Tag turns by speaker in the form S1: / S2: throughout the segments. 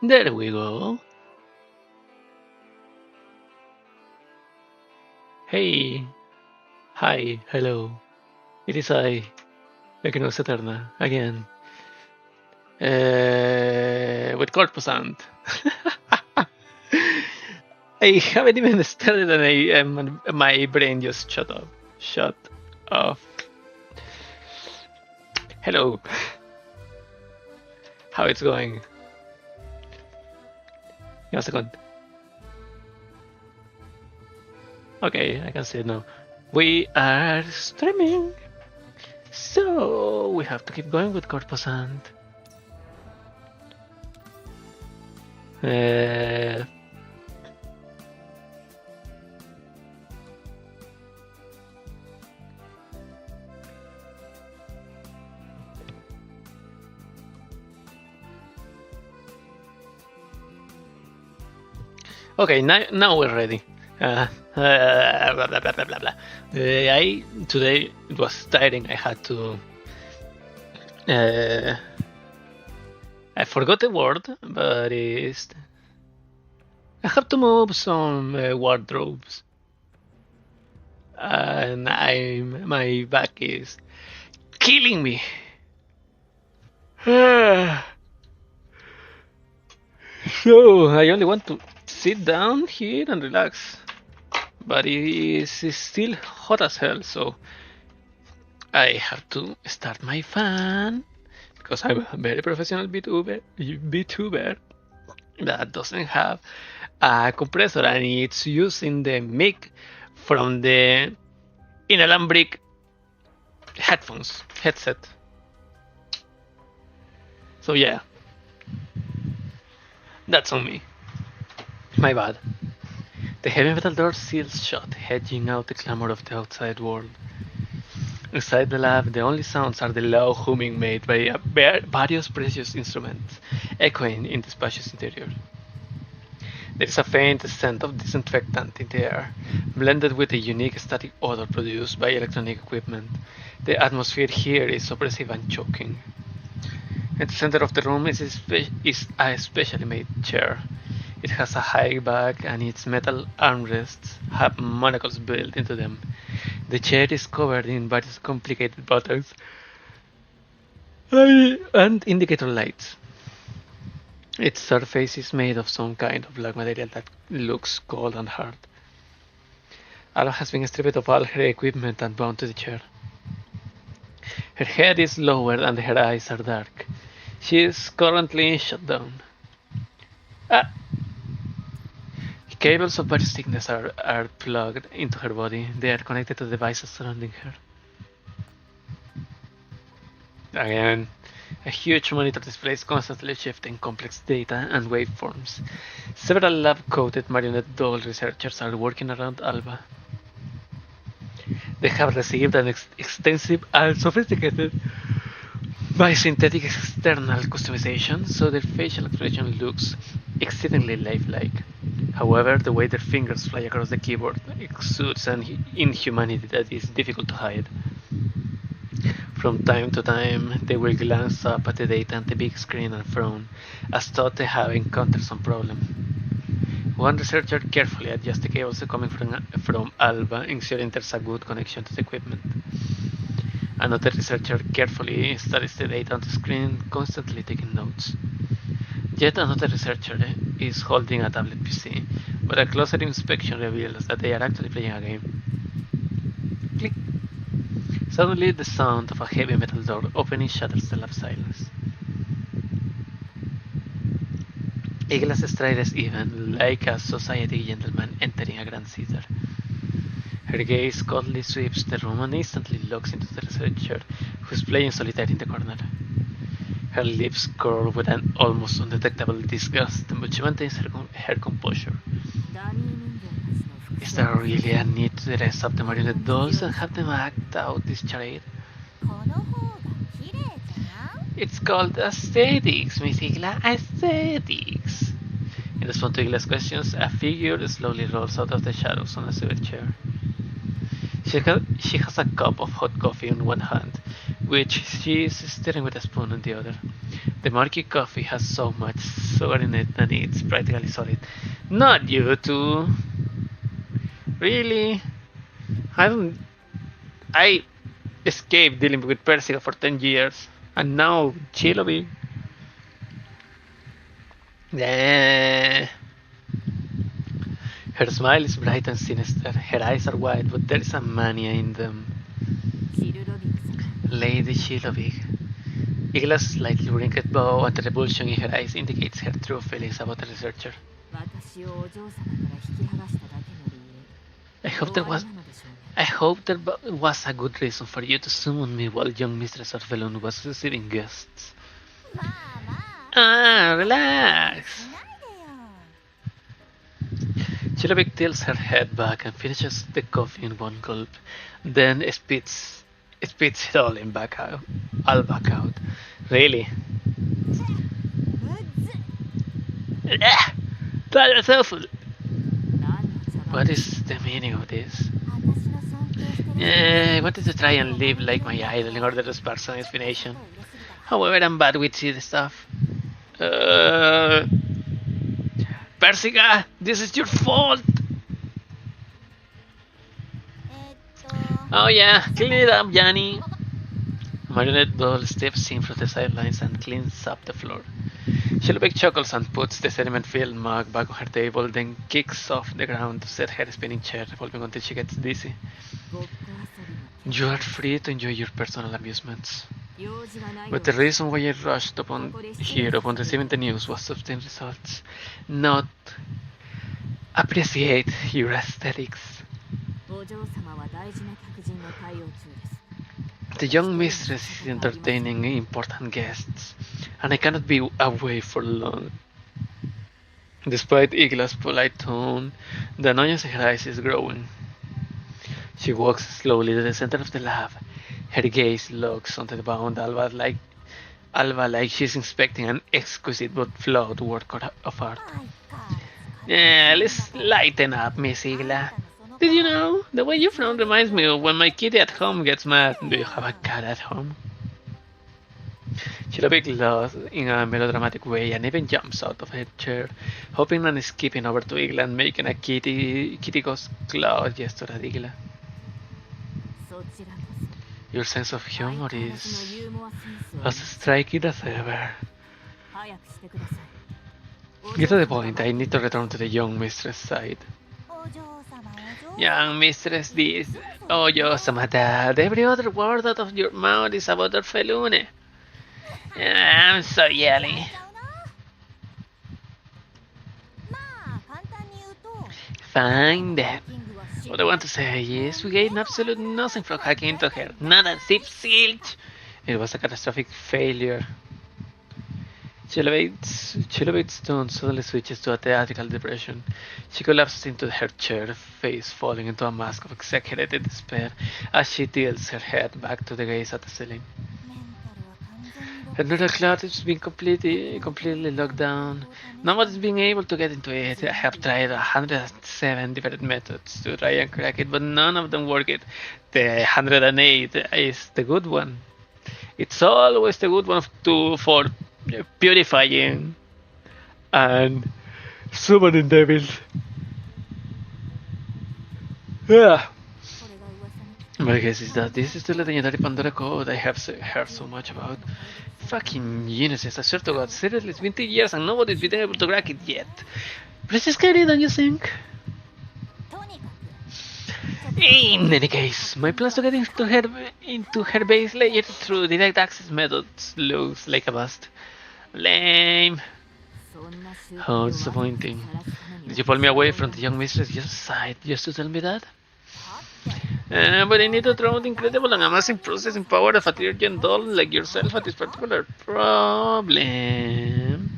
S1: There we go. Hey, hi, hello. It is I, Equinox Eterna, again. With Corposant. I haven't even started and my brain just shut up. Shut off. Hello. How it's going? Give me a second. Okay, I can see it now. We are streaming. So we have to keep going with Corposant. Okay, now we're ready. Blah, blah, blah, blah, blah. Today it was tiring. I had to. I forgot the word, but it's. I have to move some wardrobes, and my back is killing me. So I only want to sit down here and relax, but it is still hot as hell, so I have to start my fan because I'm a very professional VTuber that doesn't have a compressor, and it's using the mic from the inalambric headset. So yeah, that's on me. My bad. The heavy metal door seals shut, hedging out the clamor of the outside world. Inside the lab, the only sounds are the low humming made by various precious instruments, echoing in the spacious interior. There is a faint scent of disinfectant in the air, blended with the unique static odor produced by electronic equipment. The atmosphere here is oppressive and choking. At the center of the room is a specially made chair. It has a high back and its metal armrests have monocles built into them. The chair is covered in various complicated buttons and indicator lights. Its surface is made of some kind of black material that looks cold and hard. Alva has been stripped of all her equipment and bound to the chair. Her head is lowered and her eyes are dark. She is currently shut down. Cables of various thickness are plugged into her body. They are connected to the devices surrounding her. Again, a huge monitor displays constantly shifting complex data and waveforms. Several lab-coated marionette doll researchers are working around Alva. They have received an extensive and sophisticated synthetic external customization, so their facial expression looks exceedingly lifelike. However, the way their fingers fly across the keyboard exudes an inhumanity that is difficult to hide. From time to time, they will glance up at the data on the big screen and frown, as though they have encountered some problem. One researcher carefully adjusts the cables coming from Alva, ensuring there's a good connection to the equipment. Another researcher carefully studies the data on the screen, constantly taking notes. Yet another researcher is holding a tablet PC, but a closer inspection reveals that they are actually playing a game. Click. Suddenly, the sound of a heavy metal door opening shatters the lab silence. A glass strides even, like a society gentleman entering a grand theater. Her gaze coldly sweeps the room and instantly locks into the researcher, who's playing solitaire in the corner. Her lips curl with an almost undetectable disgust, but she maintains her composure. Is there really a need to dress up the marionette dolls and have them act out this charade? It's called aesthetics, Miss Igla, aesthetics. In response to Igla's questions, a figure slowly rolls out of the shadows on a swivel chair. She has a cup of hot coffee in one hand, which she is stirring with a spoon in the other. The Marquee coffee has so much sugar in it and it's practically solid. Not you two. Really? I don't. I escaped dealing with Persica for 10 years. And now, Chilobi. Yeah. Her smile is bright and sinister. Her eyes are wide, but there is a mania in them. Lady Chilobi. Igla's slightly wrinkled bow and the revulsion in her eyes indicates her true feelings about the researcher. I hope there was a good reason for you to summon me while young Mistress Orphelon was receiving guests. Ah, relax. Chilovic tilts her head back and finishes the coffee in one gulp, then spits it all all back out. Really? That was awful. What is the meaning of this? I wanted to try and live like my idol in order to spark some inspiration. However, I'm bad with seed stuff. Persica, this is your fault! Oh yeah, clean it up, Yanni. Marionette doll steps in from the sidelines and cleans up the floor. Shellbeck chuckles and puts the sediment-filled mug back on her table, then kicks off the ground to set her spinning chair revolving until she gets dizzy. You are free to enjoy your personal amusements. But the reason why I rushed upon receiving the news was to obtain results, not appreciate your aesthetics. The young mistress is entertaining important guests, and I cannot be away for long. Despite Igla's polite tone, the annoyance in her eyes is growing. She walks slowly to the center of the lab. Her gaze locks onto the bound Alva like she's inspecting an exquisite but flawed work of art. Yeah, let's lighten up, Miss Igla. Did you know? The way you frown reminds me of when my kitty at home gets mad. Do you have a cat at home? Chilovic laughs in a melodramatic way and even jumps out of her chair, hopping and skipping over to Igla and making a kitty goes claw gesture at Igla. Your sense of humor is as striking as ever. Get to the point, I need to return to the young mistress side. Young mistress this, Oyo-sama that, every other word out of your mouth is about Orphelune. I'm so yelly. Fine then. What I want to say is, we gained absolutely nothing from hacking into her. Not a zip silch. It was a catastrophic failure. Chilovic's tone suddenly switches to a theatrical depression. She collapses into her chair, face falling into a mask of exaggerated despair as she tilts her head back to gaze at the ceiling. Her neural cloud is being completely locked down. Nobody's being able to get into it. I have tried 107 different methods to try and crack it, but none of them work. The 108 is the good one. It's always the good one for purifying and summoning devils. Yeah. My guess is that this is the legendary Pandora code I have heard so much about. Fucking geniuses, I swear to God, seriously, it's been 3 years and nobody's been able to crack it yet. But it's scary, don't you think? In any case, my plans to get into her base layer through direct access methods looks like a bust. Lame. How disappointing. Did you pull me away from the young mistress just to tell me that? But I need to throw the incredible and amazing processing power of a tier-gen doll like yourself at this particular problem.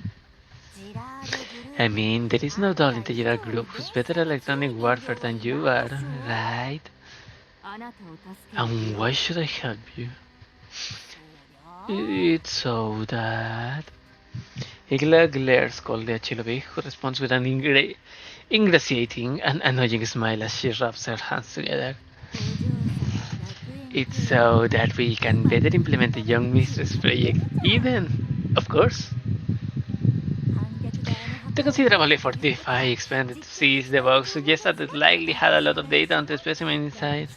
S1: I mean, there is no doll in the Gerard group who's better at electronic warfare than you are, right? And why should I help you? It's so that... Igla glares coldly at Chilovic, who responds with an ingratiating and annoying smile as she rubs her hands together. It's so that we can better implement the young mistress project, Eden. Of course. The considerable effort DeFi expanded to seize the box suggests that it likely had a lot of data on the specimen inside.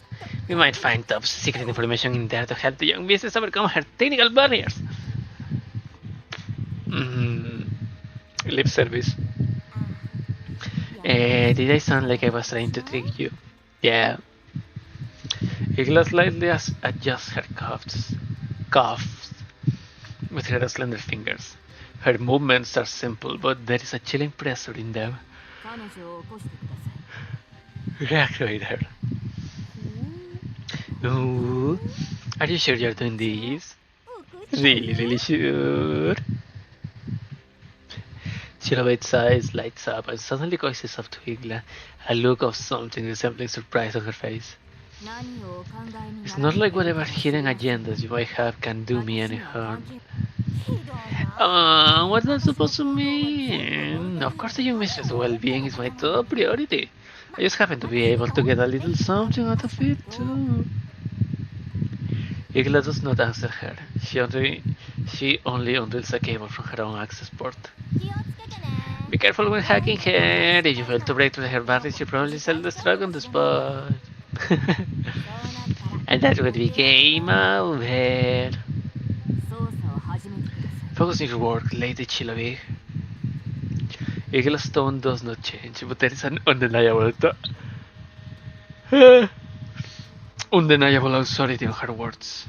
S1: We might find top secret information in there to help the young business overcome her technical barriers. Mm, lip service. Did I sound like I was trying to trick you? Yeah. Igla slightly adjusts her cuffs with her slender fingers. Her movements are simple, but there is a chilling pressure in them. Reactivate her. Ooh, are you sure you're doing this? Really sure? Chilabate's eyes lights up and suddenly coices up to Igla, a look of something resembling surprise on her face. It's not like whatever hidden agendas you might have can do me any harm. What's that supposed to mean? Of course the young mistress' well-being is my top priority. I just happen to be able to get a little something out of it too. Igla does not answer her. She only unreels a cable from her own access port. Be careful when hacking her. If you fail to break through her barriers, you probably self-destruct on the spot. And that would be game over. Focus on your work, Lady Chilavig. Igla's tone does not change, but there is an undeniable authority in her words.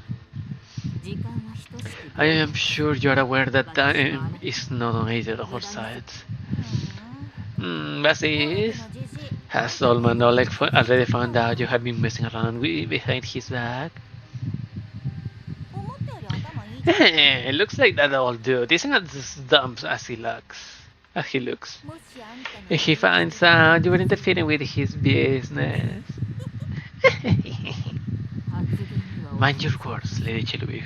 S1: I am sure you are aware that time is not donated on our side. Basis, has Solman Oleg already found out you have been messing around behind his back? It looks like that old dude isn't as dumb as he looks. If he finds out you were interfering with his business. Mind your words, Lady Chilubig.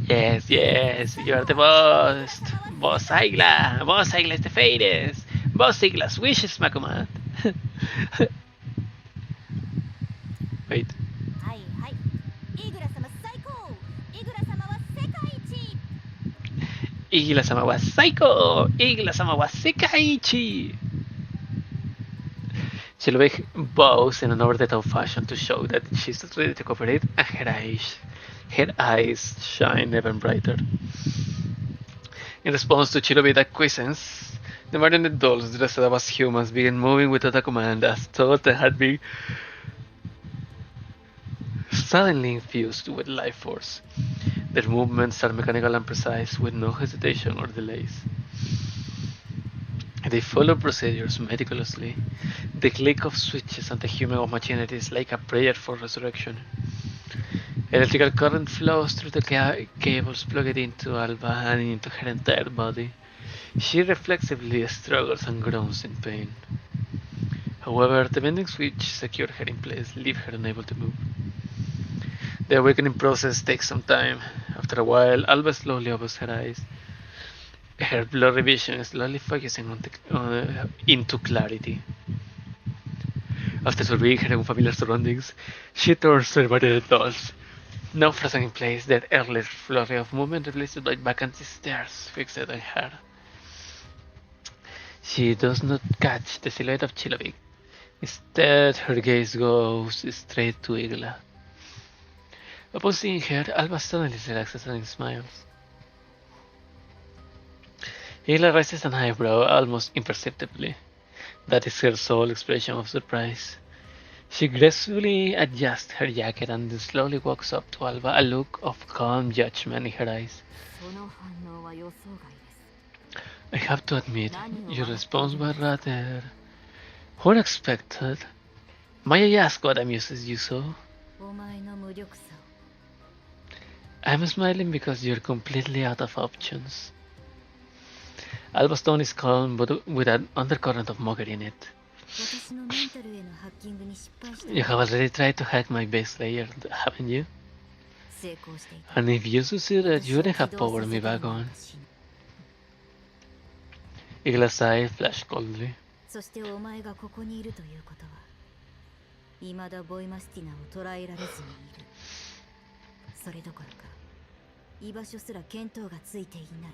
S1: Yes, you are the boss. Boss Aigla. Boss Aigla is the fairest. Boss Aigla's wishes, my command. Wait. Igla-sama was psycho! Igla-sama was sekaiichi! Chilubeg bows in an over-the-top fashion to show that she's ready to cooperate, and her eyes shine even brighter. In response to Chilubeg's acquiescence, the marionette dolls dressed up as humans began moving without a command as though they had been suddenly infused with life force. Their movements are mechanical and precise, with no hesitation or delays. They follow procedures meticulously. The click of switches and the humming of machinery is like a prayer for resurrection. Electrical current flows through the cables plugged into Alva and into her entire body. She reflexively struggles and groans in pain. However, the bending switch secured her in place, leaving her unable to move. The awakening process takes some time. After a while, Alva slowly opens her eyes. Her blurry vision is slowly focusing into clarity. After surveying her unfamiliar surroundings, she turns to the marionette dolls. Now frozen in place, their earlier flurry of movement replaced by vacancy stares fixed on her. She does not catch the silhouette of Chilavik. Instead, her gaze goes straight to Igla. Upon seeing her, Alba suddenly relaxes and smiles. Igla raises an eyebrow almost imperceptibly. That is her sole expression of surprise. She gracefully adjusts her jacket and slowly walks up to Alba, a look of calm judgment in her eyes. I have to admit, your response was rather unexpected. May I ask what amuses you so? I'm smiling because you're completely out of options. Alba's tone is calm but with an undercurrent of mockery in it. You have already tried to hack my base layer, haven't you? And if you succeeded, you wouldn't have powered me back on. Igla's eyes flashed coldly.
S2: 居場所すら見当がついていない。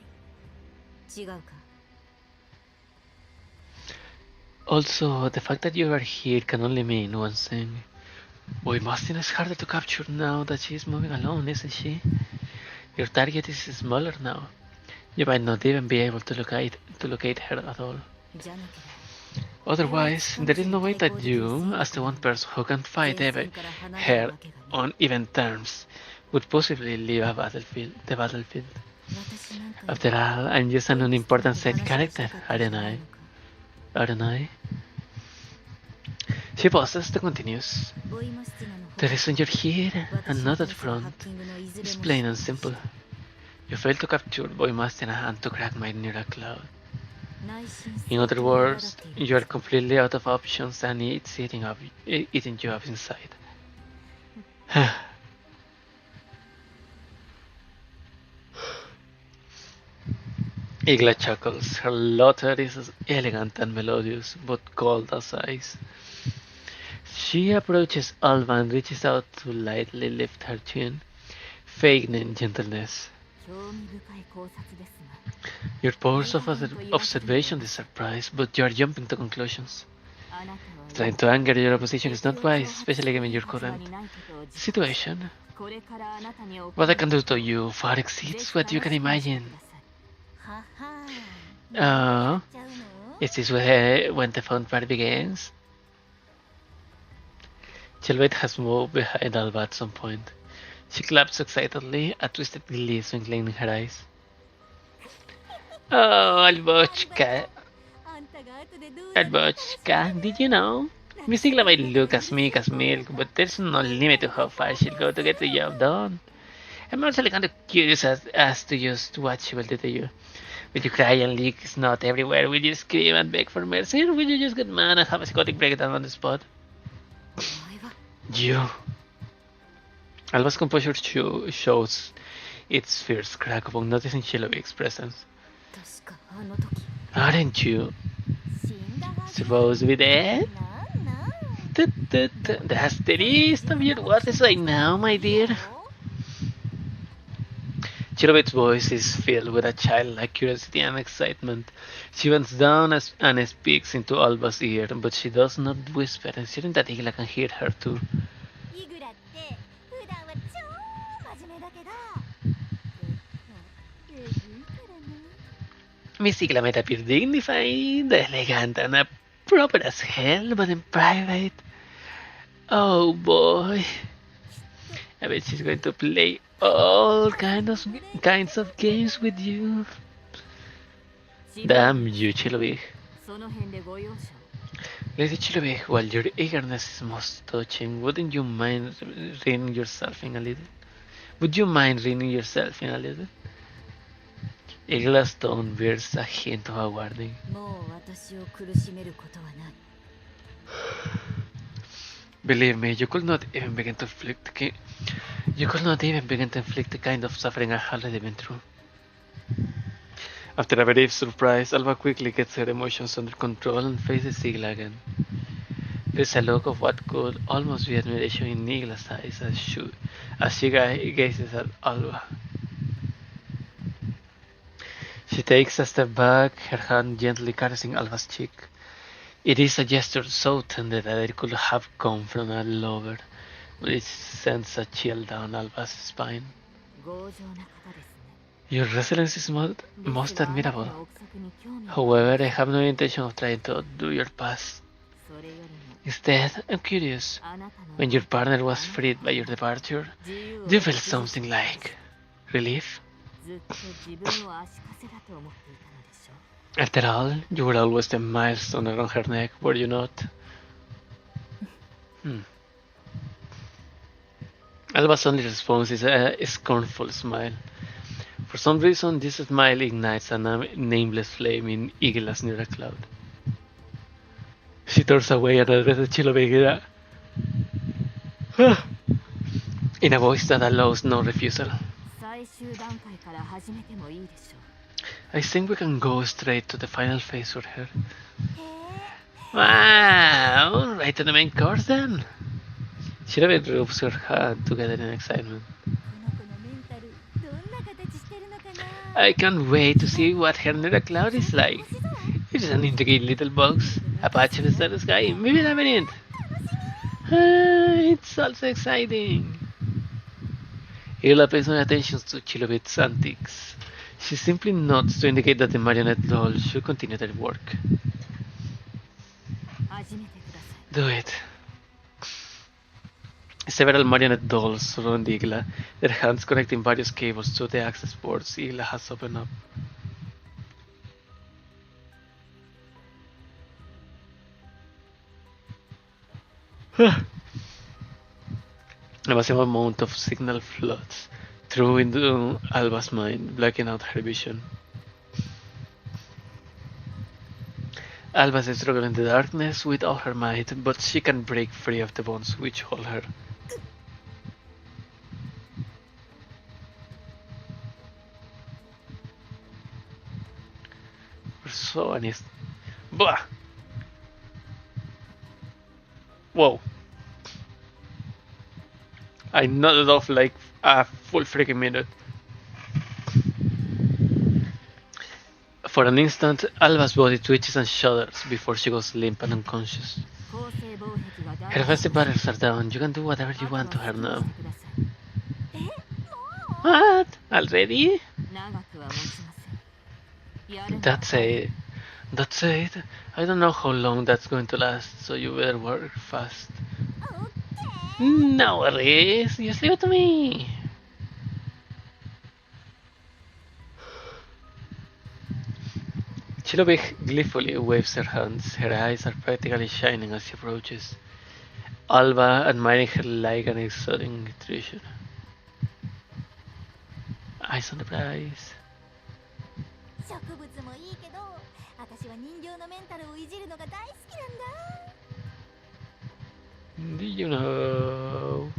S2: 違うか。
S1: Also, the fact that you are here can only mean one thing. Boy, Mustang is harder to capture now that she is moving alone, isn't she? Your target is smaller now. You might not even be able to locate her at all. Otherwise, there is no way that you, as the one person who can fight her on even terms, would possibly leave the battlefield. After all, I'm just an unimportant side character, aren't I? Aren't I? She pauses to continues. The reason you're here and not at front is plain and simple. You failed to capture Boy Mastina and to crack my neural cloud. In other words, you are completely out of options and it's eating you up inside. Igla chuckles. Her laughter is elegant and melodious, but cold as ice. She approaches Alva and reaches out to lightly lift her chin, feigning gentleness. Your powers of observation is surprise, but you are jumping to conclusions. Trying to anger your opposition is not wise, especially given your current situation. What I can do to you far exceeds what you can imagine. Oh, is this when the fun part begins? Chilbait has moved behind Alva at some point. She claps excitedly, a twisted glee twinkling in her eyes. Oh, Albochka. Albochka, did you know? Miss Igla might look as meek as milk, but there's no limit to how far she'll go to get the job done. I'm actually kind of curious as to just what she will do to you. Will you cry and leak snot everywhere? Will you scream and beg for mercy? Or will you just get mad and have a psychotic breakdown on the spot? You. Alva's composure shows its fierce crack upon noticing Chilovik's presence. Aren't you supposed to be dead? That's the least of your worries right now, my dear. Chilovik's voice is filled with a childlike curiosity and excitement. She bends down and speaks into Alva's ear, but she does not whisper, ensuring that Igla can hear her too. Miss Igla might appear dignified, elegant, and proper as hell, but in private, oh boy, I bet she's going to play all kinds of games with you. Damn you, Chilovik. Lady Chilovik, while your eagerness is most touching, wouldn't you mind reining yourself in a little? Would you mind reining yourself in a little? Igla's tone bears a hint of a warning. Believe me, you could not even begin to inflict the kind of suffering I have already been through. After a brief surprise, Alva quickly gets her emotions under control and faces Igla again. There's a look of what could almost be admiration in Igla's eyes as she gazes at Alva. She takes a step back, her hand gently caressing Alva's cheek. It is a gesture so tender that it could have come from a lover, but it sends a chill down Alva's spine. Your resilience is most admirable. However, I have no intention of trying to undo your past. Instead, I'm curious. When your partner was freed by your departure, do you feel something like relief? After all, you were always the milestone around her neck, were you not? Alva's only response is a scornful smile. For some reason, this smile ignites a nameless flame in Igla's neural cloud. She turns away and addresses Chilovik in a voice that allows no refusal. I think we can go straight to the final phase for her. Wow! Right to the main course then! Chilovik rubs her hand together in excitement. I can't wait to see what her Nera Cloud is like. It's an intriguing little box, a patch of the sky, maybe a labyrinth. It's also exciting. Hila pays no attention to Chilobit's antics. She simply nods to indicate that the marionette doll should continue their work. Do it. Several marionette dolls surround Igla, their hands connecting various cables to the access ports Igla has opened up. A massive amount of signal floods through into Alva's mind, blocking out her vision. Alva struggles in the darkness with all her might, but she can break free of the bonds which hold her. We're so honest. Bah! Whoa. I nodded off like a full freaking minute. For an instant, Alva's body twitches and shudders before she goes limp and unconscious. Her defensive barriers are down. You can do whatever you want to her now. What? Already? That's it. That's it. I don't know how long that's going to last, so you better work fast. No worries. Just leave it to me. Chilobe gleefully waves her hands. Her eyes are practically shining as she approaches. Alva admiring her like an exotic treasure. Eyes on the prize. Do you know,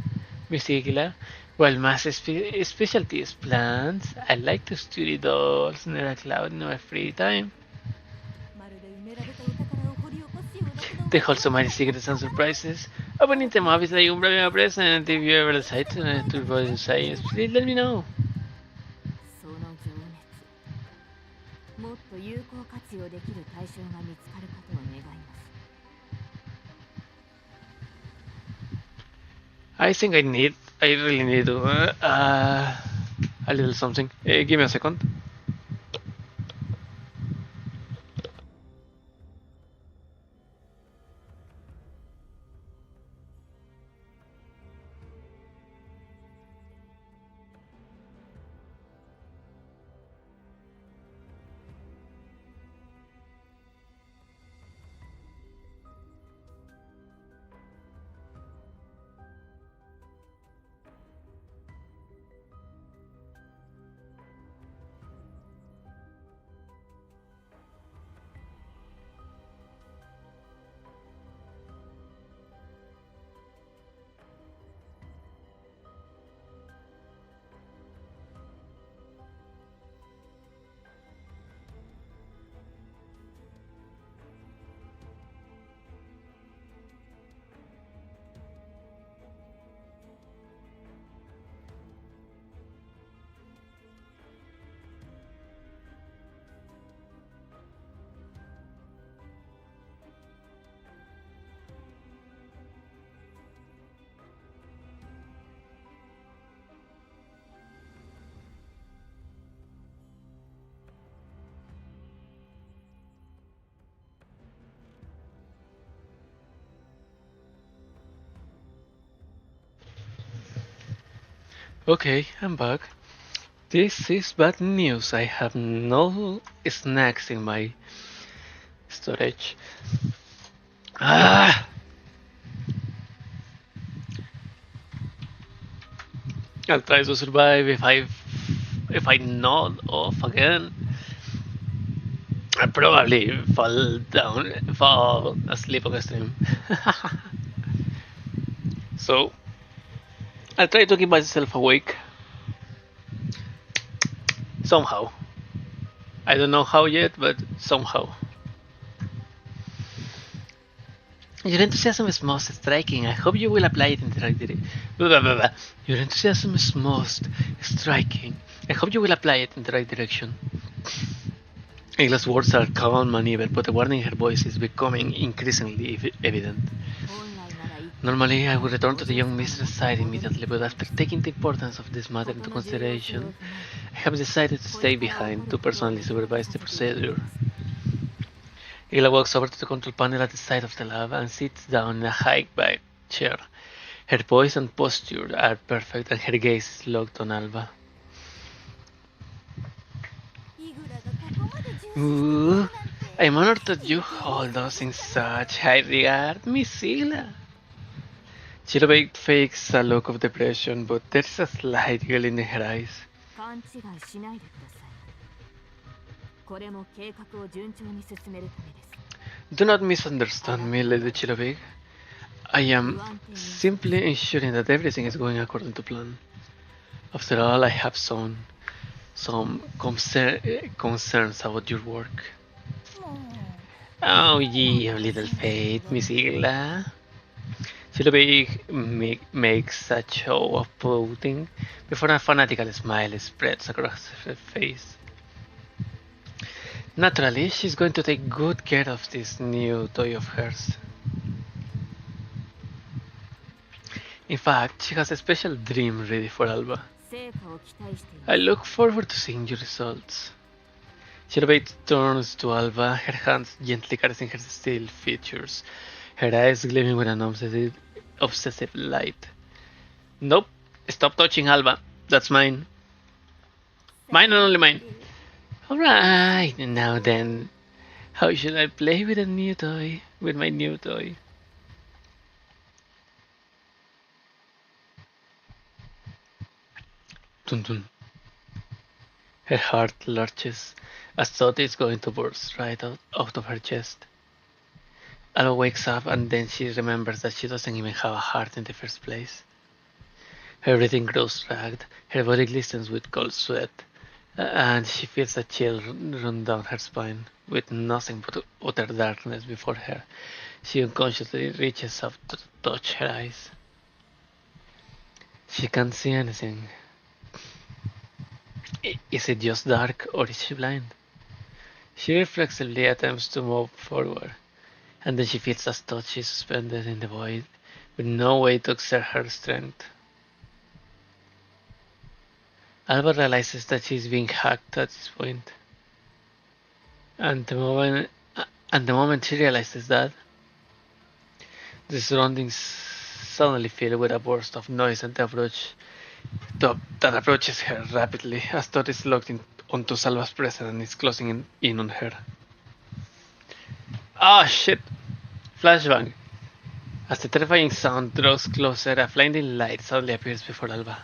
S1: Miss Igla? While my specialty is plants, I like to study dolls near a cloud in my free time. They hold so many secrets and surprises. Opening them up is like umbral a present. If you ever decide to go to science, please let me know. I think I really need a little something. Give me a second. Okay, I'm back. This is bad news. I have no snacks in my storage. I'll try to survive. If I nod off again, I'll probably fall asleep on the stream. So I'll try to keep myself awake. Somehow. I don't know how yet, but somehow. Your enthusiasm is most striking. I hope you will apply it in the right direction. Your enthusiasm is most striking. I hope you will apply it in the right direction. Ayla's words are calm and even, but the warning in her voice is becoming increasingly evident. Normally, I would return to the young mistress' side immediately, but after taking the importance of this matter into consideration, I have decided to stay behind to personally supervise the procedure. Ayla walks over to the control panel at the side of the lab and sits down in a high-backed chair. Her poise and posture are perfect, and her gaze is locked on Alva. Ooh, I'm honored that you hold us in such high regard, Miss Ayla. Chirobate fakes a look of depression, but there's a slight girl in her eyes. Do not misunderstand me, Lady Chirobate. I am simply ensuring that everything is going according to plan. After all, I have some concerns about your work. Oh, ye of little faith, Miss Ayla. Chirobate makes a show of pouting before a fanatical smile spreads across her face. Naturally, she's going to take good care of this new toy of hers. In fact, she has a special dream ready for Alva. I look forward to seeing your results. Chirobate turns to Alva, her hands gently caressing her still features, her eyes gleaming with an obsessive light. Nope, stop touching Alva. That's mine. Mine and only mine. Alright, now then, how should I play with a new toy? With my new toy? Dun dun. Her heart lurches as thought is going to burst right out of her chest. Alva wakes up and then she remembers that she doesn't even have a heart in the first place. Her breathing grows ragged, her body glistens with cold sweat, and she feels a chill run down her spine. With nothing but utter darkness before her, she unconsciously reaches up to touch her eyes. She can't see anything. Is it just dark or is she blind? She reflexively attempts to move forward, and then she feels as though she's suspended in the void, with no way to exert her strength. Alva realizes that she's being hacked at this point, and the moment she realizes that, the surroundings suddenly fill with a burst of noise and that approaches her rapidly as Todd is locked onto Salva's presence and is closing in on her. Ah, shit! Flashbang! As the terrifying sound draws closer, a blinding light suddenly appears before Alva.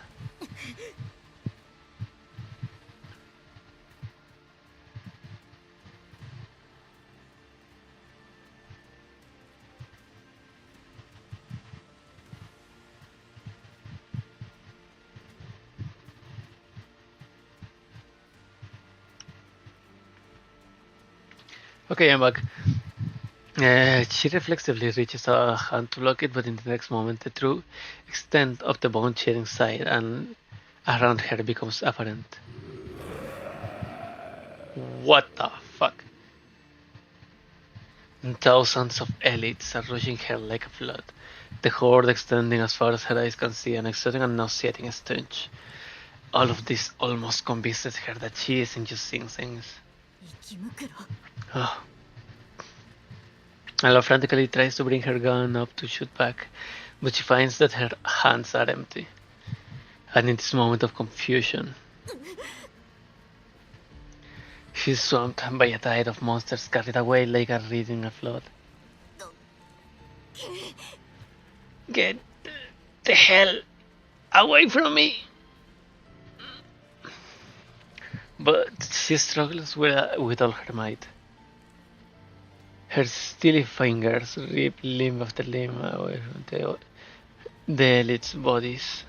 S1: Okay, I'm back. She reflexively reaches a hand to block it, but in the next moment, the true extent of the bone-shearing side and around her becomes apparent. What the fuck? And thousands of elites are rushing her like a flood, the horde extending as far as her eyes can see, an exotic and nauseating stench. All of this almost convinces her that she isn't just seeing things. Oh. Alva frantically tries to bring her gun up to shoot back, but she finds that her hands are empty. And in this moment of confusion, she's swamped by a tide of monsters carried away like a reed in a flood. Get the hell away from me! But she struggles with all her might. Her steely fingers rip limb after limb away from the elites' bodies.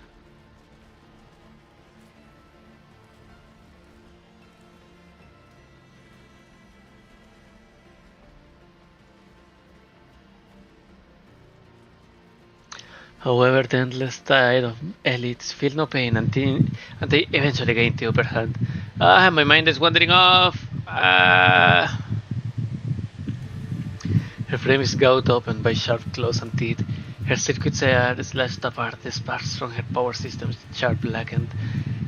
S1: However, the endless tide of elites feel no pain until they eventually gain the upper hand. My mind is wandering off. Her frame is gouged open by sharp claws and teeth. Her circuits are slashed apart, the sparks from her power systems sharp blackened,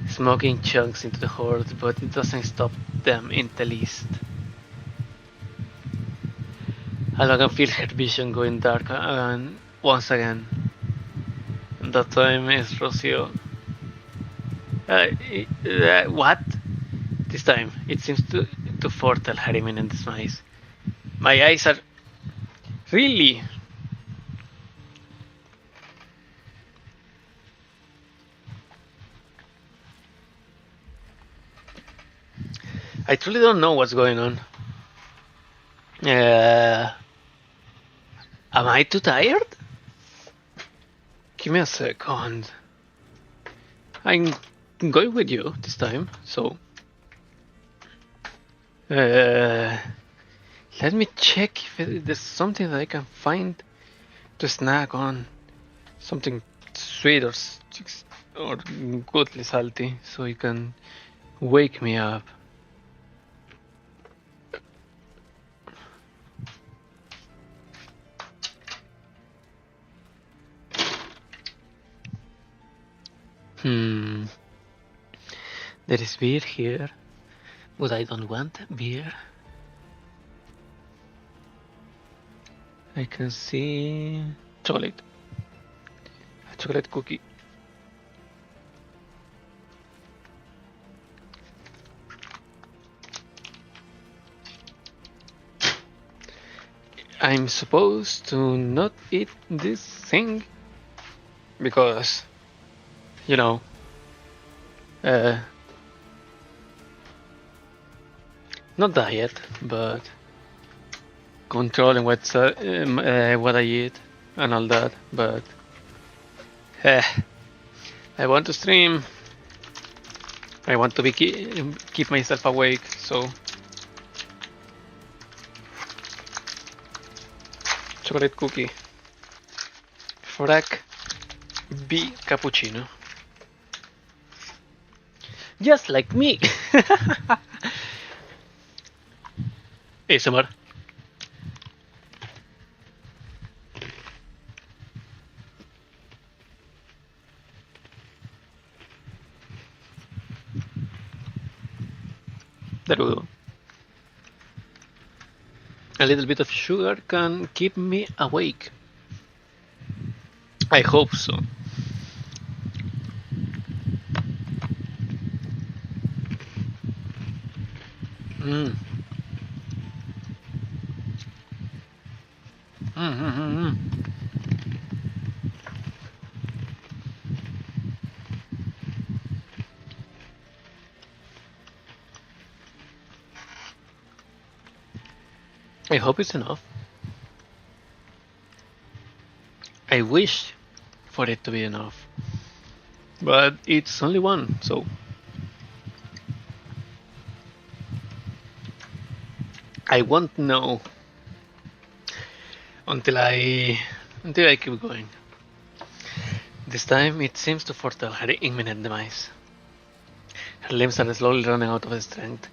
S1: smoking chunks into the horde, but it doesn't stop them in the least. Alva can feel her vision going dark once again. That time is Rocio. What? This time, it seems to foretell her imminent demise. My eyes are... Really? I truly don't know what's going on. Am I too tired? Give me a second. I'm going with you this time, so... let me check if there's something that I can find to snack on. Something sweet or goodly salty, so you can wake me up. There is beer here, but I don't want beer. I can see chocolate. A chocolate cookie. I'm supposed to not eat this thing because, you know, not diet, but controlling what I eat and all that. But I want to stream. I want to keep myself awake, so chocolate cookie. Frac B cappuccino. Just like me. ASMR. There we go. A little bit of sugar can keep me awake. I hope so. I hope it's enough. I wish for it to be enough, but it's only one, so I won't know until I keep going. This time it seems to foretell her imminent demise. Her limbs are slowly running out of strength.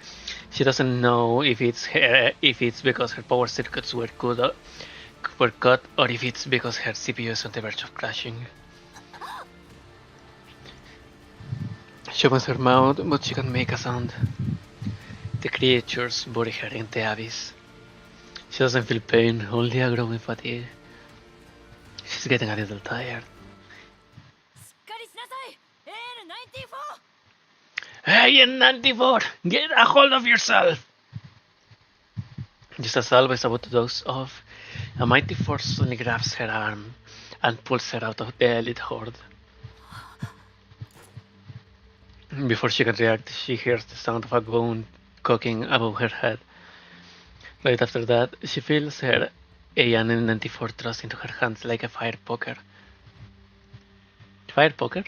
S1: She doesn't know if it's because her power circuits were cut, or if it's because her CPU is on the verge of crashing. She opens her mouth, but she can't make a sound. The creatures bury her in the abyss. She doesn't feel pain, only a growing fatigue. She's getting a little tired. Hey, N94! Get a hold of yourself! Just as Alva is about to doze off, a mighty force suddenly grabs her arm and pulls her out of the elite horde. Before she can react, she hears the sound of a gun cocking above her head. Right after that, she feels her AN-94 thrust into her hands like a fire poker. Fire poker?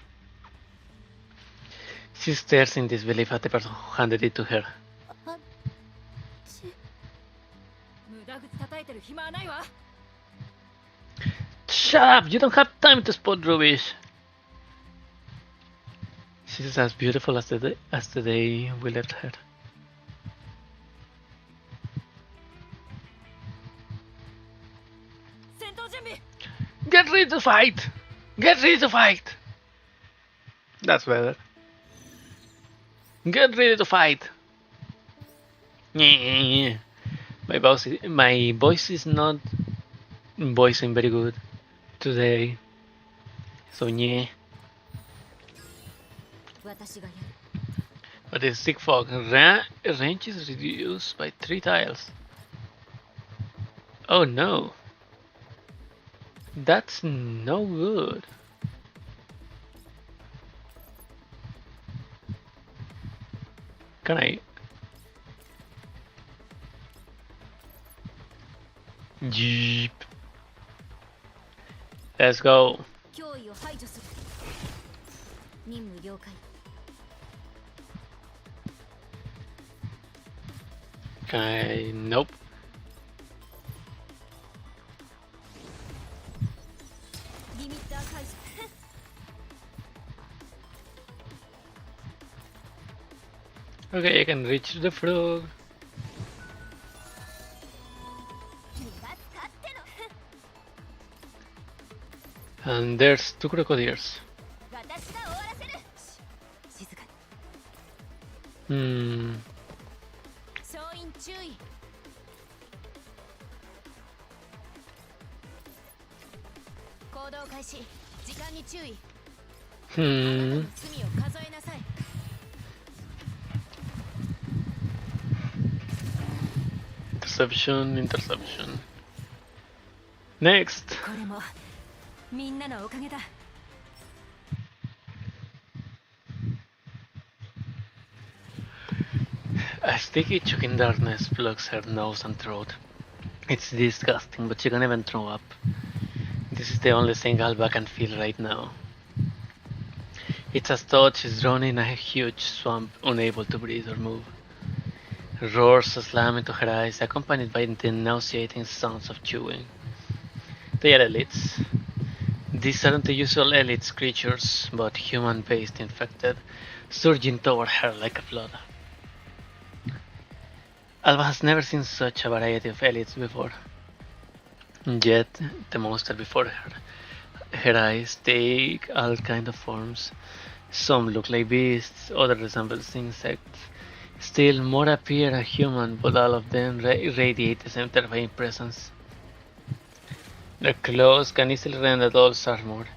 S1: She stares in disbelief at the person who handed it to her. Shut up! You don't have time to spot rubbish. She's as beautiful as the day we left her. Get ready to fight! Get ready to fight! That's better. Get ready to fight! My voice is not voicing very good today. So yeah. But it's thick fog. Range is reduced by 3 tiles. Oh no. That's no good. Can I? Jeep. Let's go. Can I? Nope. Okay, I can reach the frog. And there's 2 crocodiles. Interception. Next. A sticky choking darkness blocks her nose and throat. It's disgusting, but she can't even throw up. This is the only thing Alva can feel right now. It's as though she's drawn in a huge swamp, unable to breathe or move. Roars slam into her eyes, accompanied by the nauseating sounds of chewing. They are elites. These aren't the usual elites creatures, but human-based infected, surging toward her like a flood. Alva has never seen such a variety of elites before. Yet, the monster before her eyes take all kinds of forms. Some look like beasts, others resemble insects. Still, more appear a human, but all of them radiate the same terrifying presence. Their claws can easily rend a doll's armor,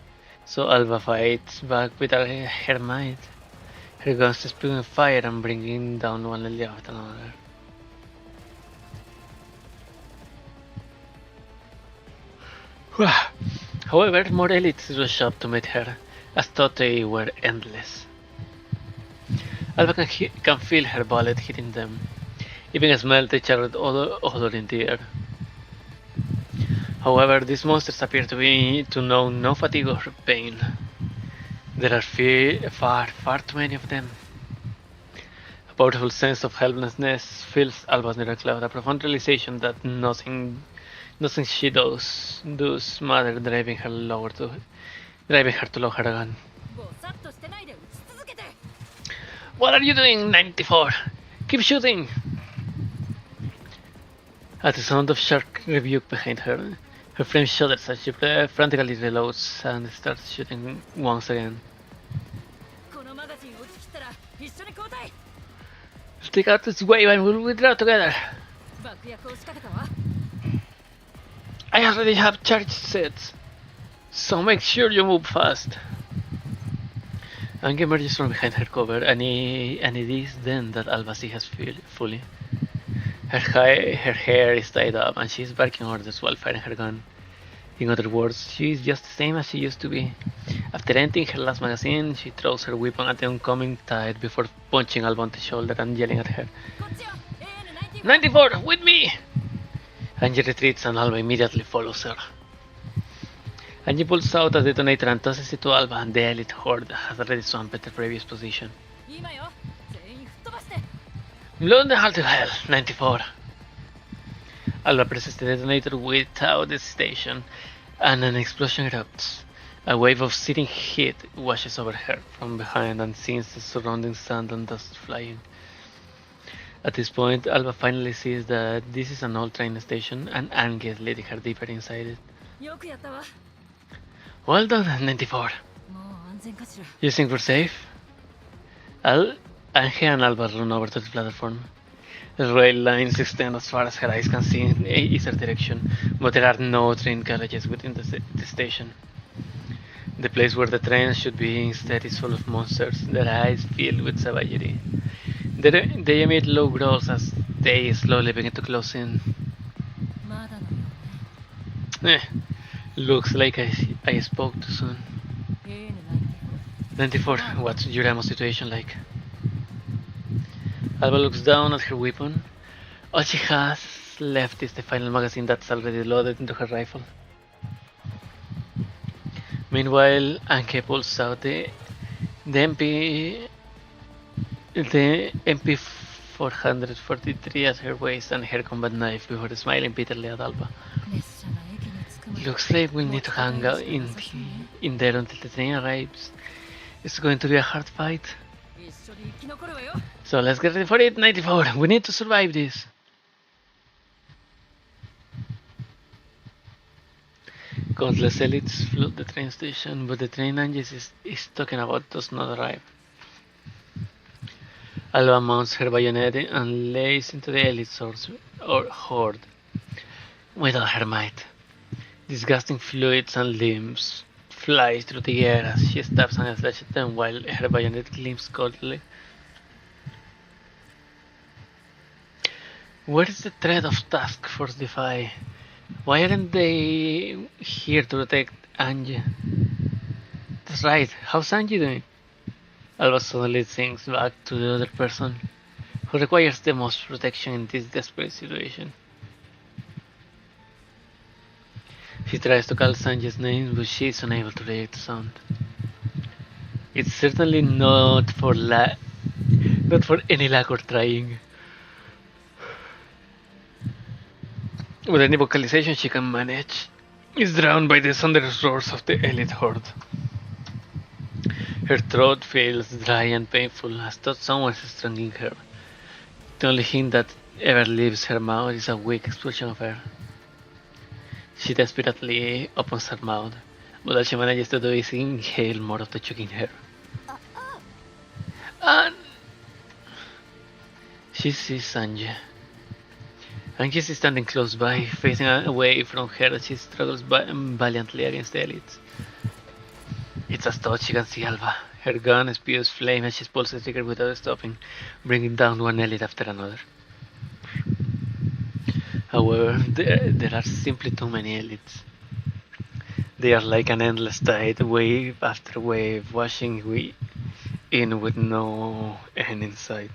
S1: so Alva fights back with her might. Her guns spewing fire and bringing down one enemy after another. However, more elites rush up to meet her, as though they were endless. Alva can feel her bullet hitting them, even smell the charred odor in the air. However, these monsters appear to know no fatigue or pain. There are far too many of them. A powerful sense of helplessness fills Alva's inner cloud, a profound realization that nothing she does matter, driving her to lower her gun. What are you doing, 94? Keep shooting! At the sound of sharp rebuke behind her, her frame shudders as she frantically reloads and starts shooting once again. Stick out this wave and we'll withdraw together. I already have charge sets, so make sure you move fast. Angie emerges from behind her cover, and it is then that Alva sees her fully. Her hair is tied up, and she is barking orders while firing her gun. In other words, she is just the same as she used to be. After emptying her last magazine, she throws her weapon at the oncoming tide before punching Alva on the shoulder and yelling at her. 94, with me! Angie retreats and Alva immediately follows her. Angie pulls out a detonator and tosses it to Alva, and the elite horde has already swamped their previous position. Blow the hell to hell, 94. Alva presses the detonator without hesitation, and an explosion erupts. A wave of searing heat washes over her from behind and sends the surrounding sand and dust flying. At this point, Alva finally sees that this is an old train station and Ange is leading her deeper inside it.
S2: よくやったわ。
S1: Well done, 94.
S2: もう安全かしら。
S1: You think we're safe? Ange and Alva run over to the platform. The rail lines extend as far as her eyes can see in either direction, but there are no train carriages within the station. The place where the train should be instead is full of monsters, their eyes filled with savagery. They emit low growls as they slowly begin to close in.
S2: まだのよね。
S1: Looks like I spoke too soon.
S2: 94。
S1: 94, what's your ammo situation like? Alva looks down at her weapon. All she has left is the final magazine that's already loaded into her rifle. Meanwhile, Anke pulls out the MP443 at her waist and her combat knife before smiling bitterly at Alva.
S2: 列車が駅に着くまで。
S1: Looks like we'll need to hang out in there until the train arrives. It's going to be a hard fight.
S2: 一緒に生き残るわよ。
S1: So let's get ready for it, 94. We need to survive this. Countless elites flood the train station, but the train Anges is talking about does not arrive. Alva mounts her bayonet and lays into the elite horde with all her might. Disgusting fluids and limbs fly through the air as she stabs and slashes them while her bayonet gleams coldly. Where is the threat of Task Force Defy? Why aren't they here to protect Angie? That's right, how's Angie doing? Alva suddenly thinks back to the other person who requires the most protection in this desperate situation. She tries to call Sanjay's name, but she is unable to react the sound. It's certainly not for any lack of trying. With any vocalization she can manage, is drowned by the thunderous roars of the elite horde. Her throat feels dry and painful, as though someone is strangling her. The only thing that ever leaves her mouth is a weak expulsion of air. She desperately opens her mouth, but all she manages to do is inhale more of the choking air. And she sees Sanjay. Angie is standing close by, facing away from her as she struggles valiantly against the elites. It's as though she can see Alva. Her gun spews flame as she pulls the trigger without stopping, bringing down one elite after another. However, there are simply too many elites. They are like an endless tide, wave after wave, washing in with no end in sight.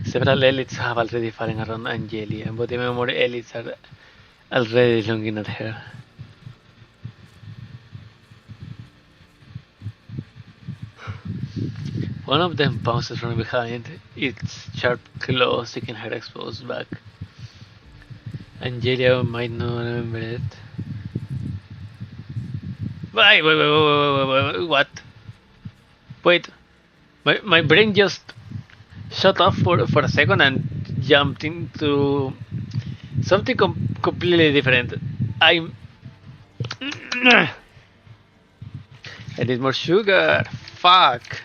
S1: Several elites have already fallen around Angelia, but even more elites are already lunging at her. One of them pounces from behind, its sharp claw sticking her exposed back. Angelia might not remember it. Wait, what? Wait, my brain just shut off for a second and jumped into something completely different. I need more sugar. Fuck.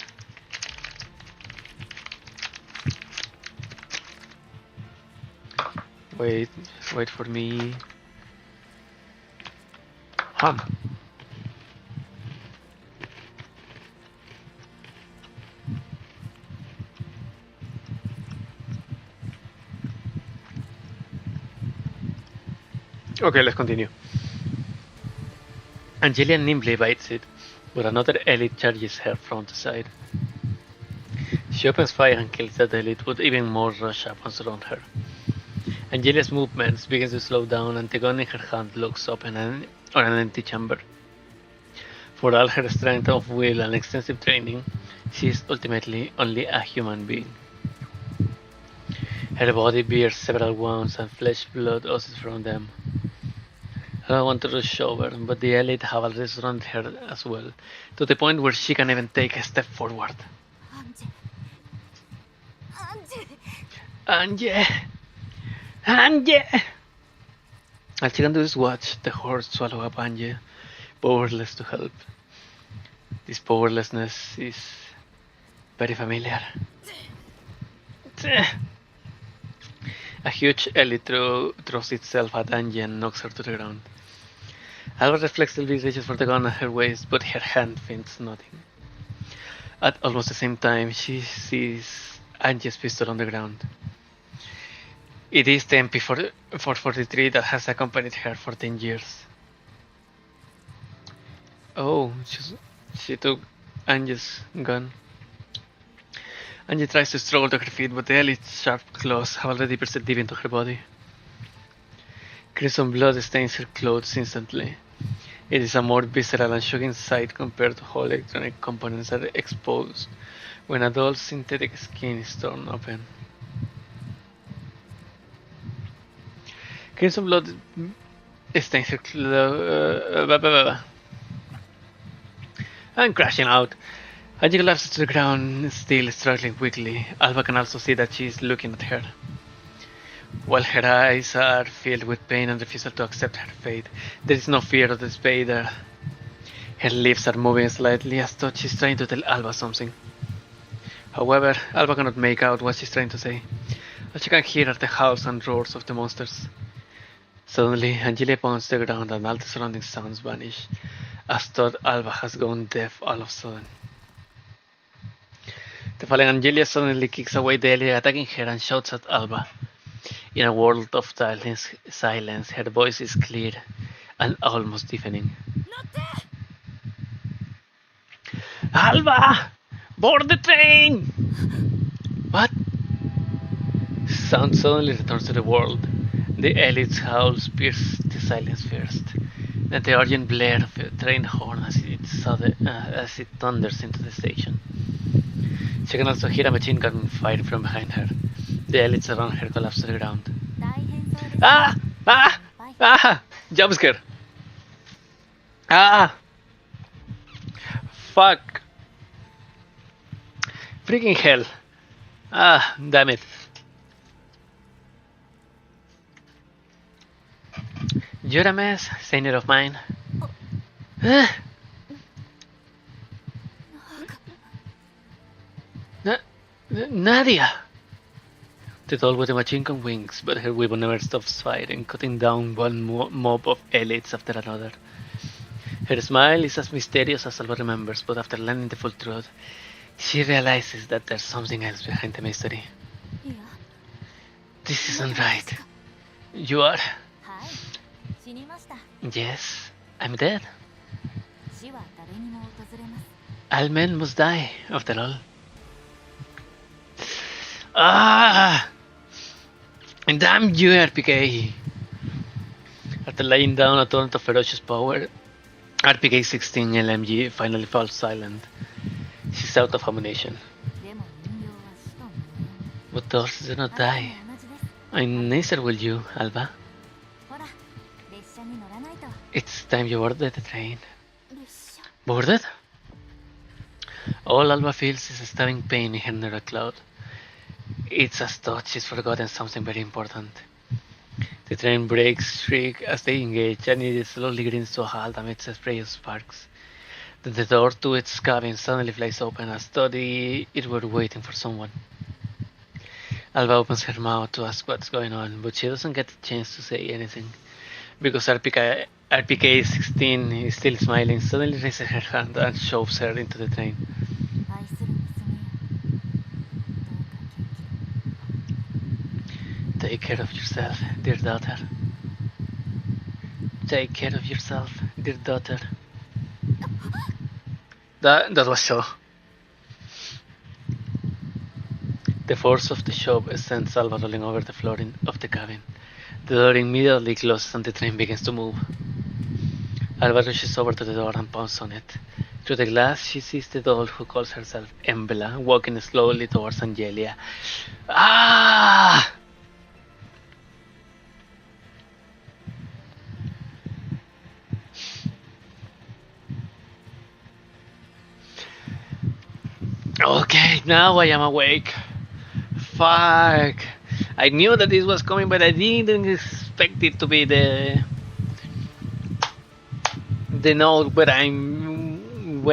S1: Wait for me. Hum. Okay, let's continue. Angelia nimbly bites it, but another elite charges her from the side. She opens fire and kills that elite, but even more rush up and surround her. Angelia's movements begin to slow down and the gun in her hand looks open or an empty chamber. For all her strength of will and extensive training, she is ultimately only a human being. Her body bears several wounds and flesh blood oozes from them. I don't want to rush over, but the elite have already surrounded her as well, to the point where she can even take a step forward. Anje! Anje! All she can do is watch the horse swallow up Anje, powerless to help. This powerlessness is very familiar. A huge elite throws itself at Anje and knocks her to the ground. Alva reflexively reaches for the gun at her waist, but her hand finds nothing. At almost the same time, she sees Anje's pistol on the ground. It is the MP443 that has accompanied her for 10 years. Oh, she took Anje's gun. Anje tries to struggle to her feet, but the elite's sharp claws have already pierced deep into her body. Crimson blood stains her clothes instantly. It is a more visceral and shocking sight compared to how electronic components are exposed when a doll's synthetic skin is torn open. Crimson blood stains her clothes. And crashing out. Angie collapses to the ground, still struggling weakly. Alva can also see that she is looking at her. While her eyes are filled with pain and refusal to accept her fate, there is no fear of despair. Her lips are moving slightly as though she's trying to tell Alva something. However, Alva cannot make out what she's trying to say. All she can hear are the howls and roars of the monsters. Suddenly, Angelia pounds the ground and all the surrounding sounds vanish, as though Alva has gone deaf all of a sudden. The fallen Angelia suddenly kicks away the alien attacking her and shouts at Alva. In a world of silence, her voice is clear and almost deafening. Alva! Board the train! What? Sound suddenly returns to the world. The elite's howls pierce the silence first. Then the urgent blare of a train horn as it thunders into the station. She can also hear a machine gun fire from behind her. The elites around her collapse to the ground. Ah! Ah! Ah! Jump scare! Ah! Fuck! Freaking hell! Ah, damn it. You're a mess, saint of mine. Ah. Nadia! The doll with the machine gun wings, but her weapon never stops firing, cutting down one mob of elites after another. Her smile is as mysterious as Alva remembers, but after learning the full truth, she realizes that there's something else behind the mystery. This isn't right. You are... Yes, I'm dead. All men must die, after all. Ah! Damn you, RPK! After laying down a torrent of ferocious power, RPK-16 LMG finally falls silent. She's out of ammunition. But dolls do not die. And neither will you, Alva. It's time you boarded the train. Boarded? All Alva feels is a stabbing pain in her neural cloud. It's as though she's forgotten something very important. The train brakes shriek as they engage, and it slowly grins to a halt amidst a spray of sparks. Then the door to its cabin suddenly flies open as though it were waiting for someone. Alva opens her mouth to ask what's going on, but she doesn't get the chance to say anything, because RPK-16 is still smiling, suddenly raises her hand and shoves her into the train. Take care of yourself, dear daughter. Take care of yourself, dear daughter. That was so. The force of the shove sends Alva rolling over the floor of the cabin. The door immediately closes and the train begins to move. Alva rushes over to the door and pounds on it. Through the glass, she sees the doll who calls herself Embla walking slowly towards Angelia. Ah! Okay, now I am awake. Fuck. I knew that this was coming, but I didn't expect it to be the note where I'm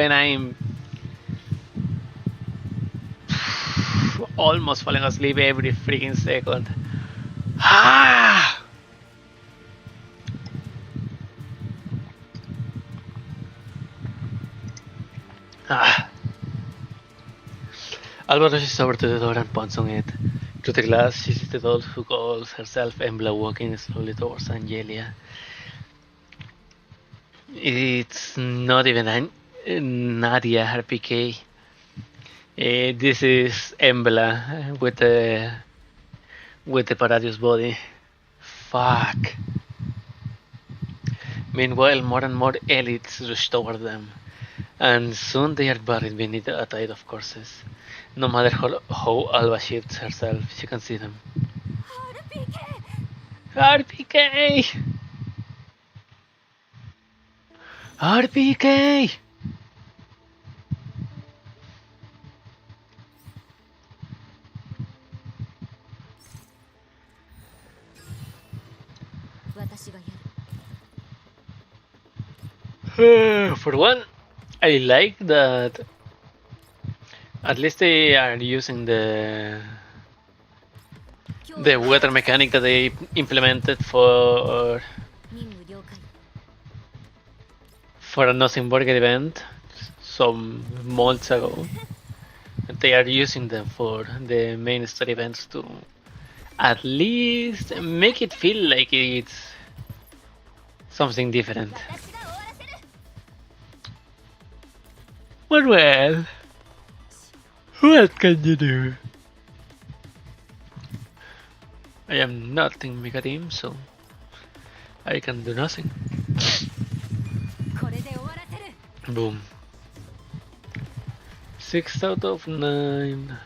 S1: almost falling asleep every freaking second. Ah! Ah. Alva rushes over to the door and pounds on it. Through the glass, she sees the doll who calls herself Embla walking slowly towards Angelia. It's not even Nadia, her PK. This is Embla with the Paradius body. Fuck. Meanwhile, more and more elites rush toward them, and soon they are buried beneath a tide of corpses. No matter how Alva shifts herself, she can see them. RPK! RPK! For one, I like that at least they are using the weather mechanic that they implemented for a Nosenborger event some months ago. They are using them for the main story events to at least make it feel like it's something different. Well, what can you do? I am not in Mega Team, so I can do nothing. Boom. 6 out of 9.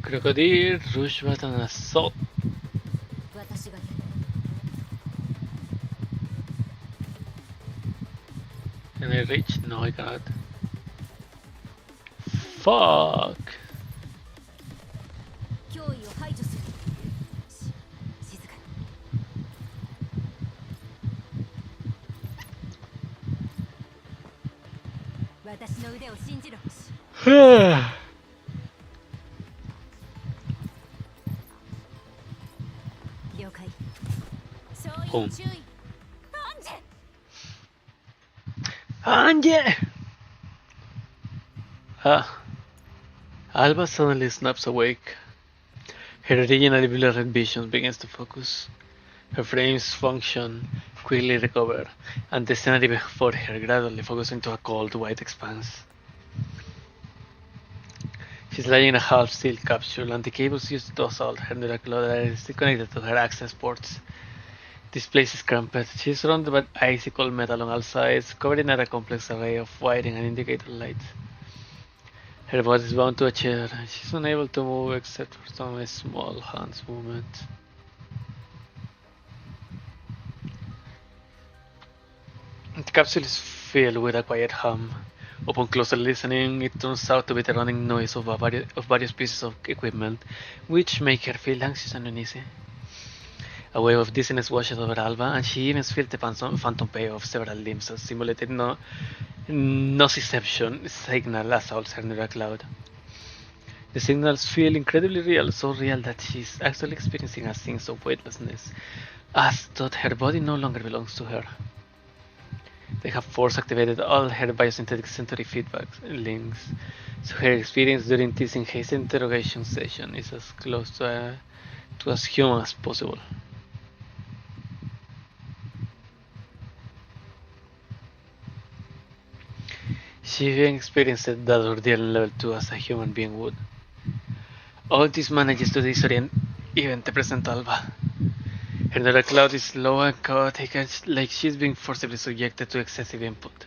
S1: Crocodile, rush button, assault. Can I reach? No, I cannot. Fuck. Boom. Anje! Alva suddenly snaps awake. Her originally blurred vision begins to focus. Her frame's function quickly recover, and the scenery before her gradually focuses into a cold white expanse. She's lying in a half-sealed capsule, and the cables used to assault her neural cloud are still connected to her access ports. This place is cramped. She's surrounded by icy cold metal on all sides, covered in a complex array of wiring and indicator lights. Her body is bound to a chair, and she's unable to move except for some small hands movements. The capsule is filled with a quiet hum. Upon closer listening, it turns out to be the running noise of various pieces of equipment, which make her feel anxious and uneasy. A wave of dizziness washes over Alva, and she even feels the phantom pain of several limbs as simulated nociception signal assaults her neural cloud. The signals feel incredibly real, so real that she's actually experiencing a sense of weightlessness, as though her body no longer belongs to her. They have force activated all her biosynthetic sensory feedback links, so her experience during this enhanced interrogation session is as close to as human as possible. She even experienced that ordeal in level 2 as a human being would. All this manages to disorient even the present Alva. Her neural cloud is slow and chaotic, and like she's being forcibly subjected to excessive input.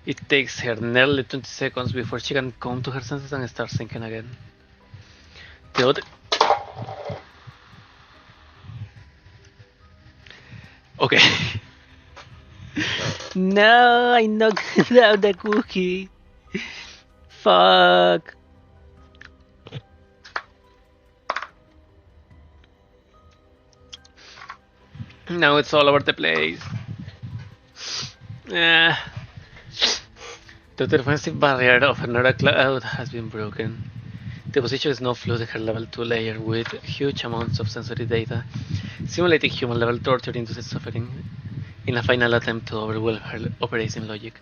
S1: It takes her nearly 20 seconds before she can come to her senses and start thinking again. The other... Okay. No, I knocked down the cookie. Fuck. Now it's all over the place. Uh, the defensive barrier of another cloud has been broken. The position is now flooded her level 2 layer with huge amounts of sensory data, simulating human level torture into suffering in a final attempt to overwhelm her operating logic.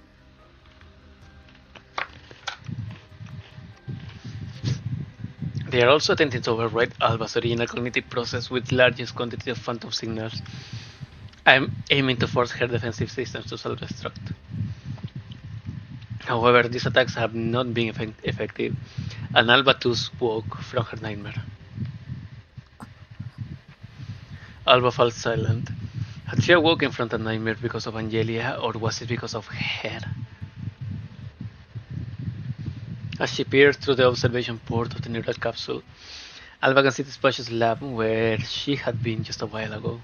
S1: They are also attempting to override Alva's original cognitive process with largest quantity of phantom signals. I'm aiming to force her defensive systems to self-destruct. However, these attacks have not been effective, and Alva too woke from her nightmare. Alva falls silent. Had she awoken from the nightmare because of Angelia, or was it because of her? As she peered through the observation port of the neural capsule, Alva can see the spacious lab where she had been just a while ago.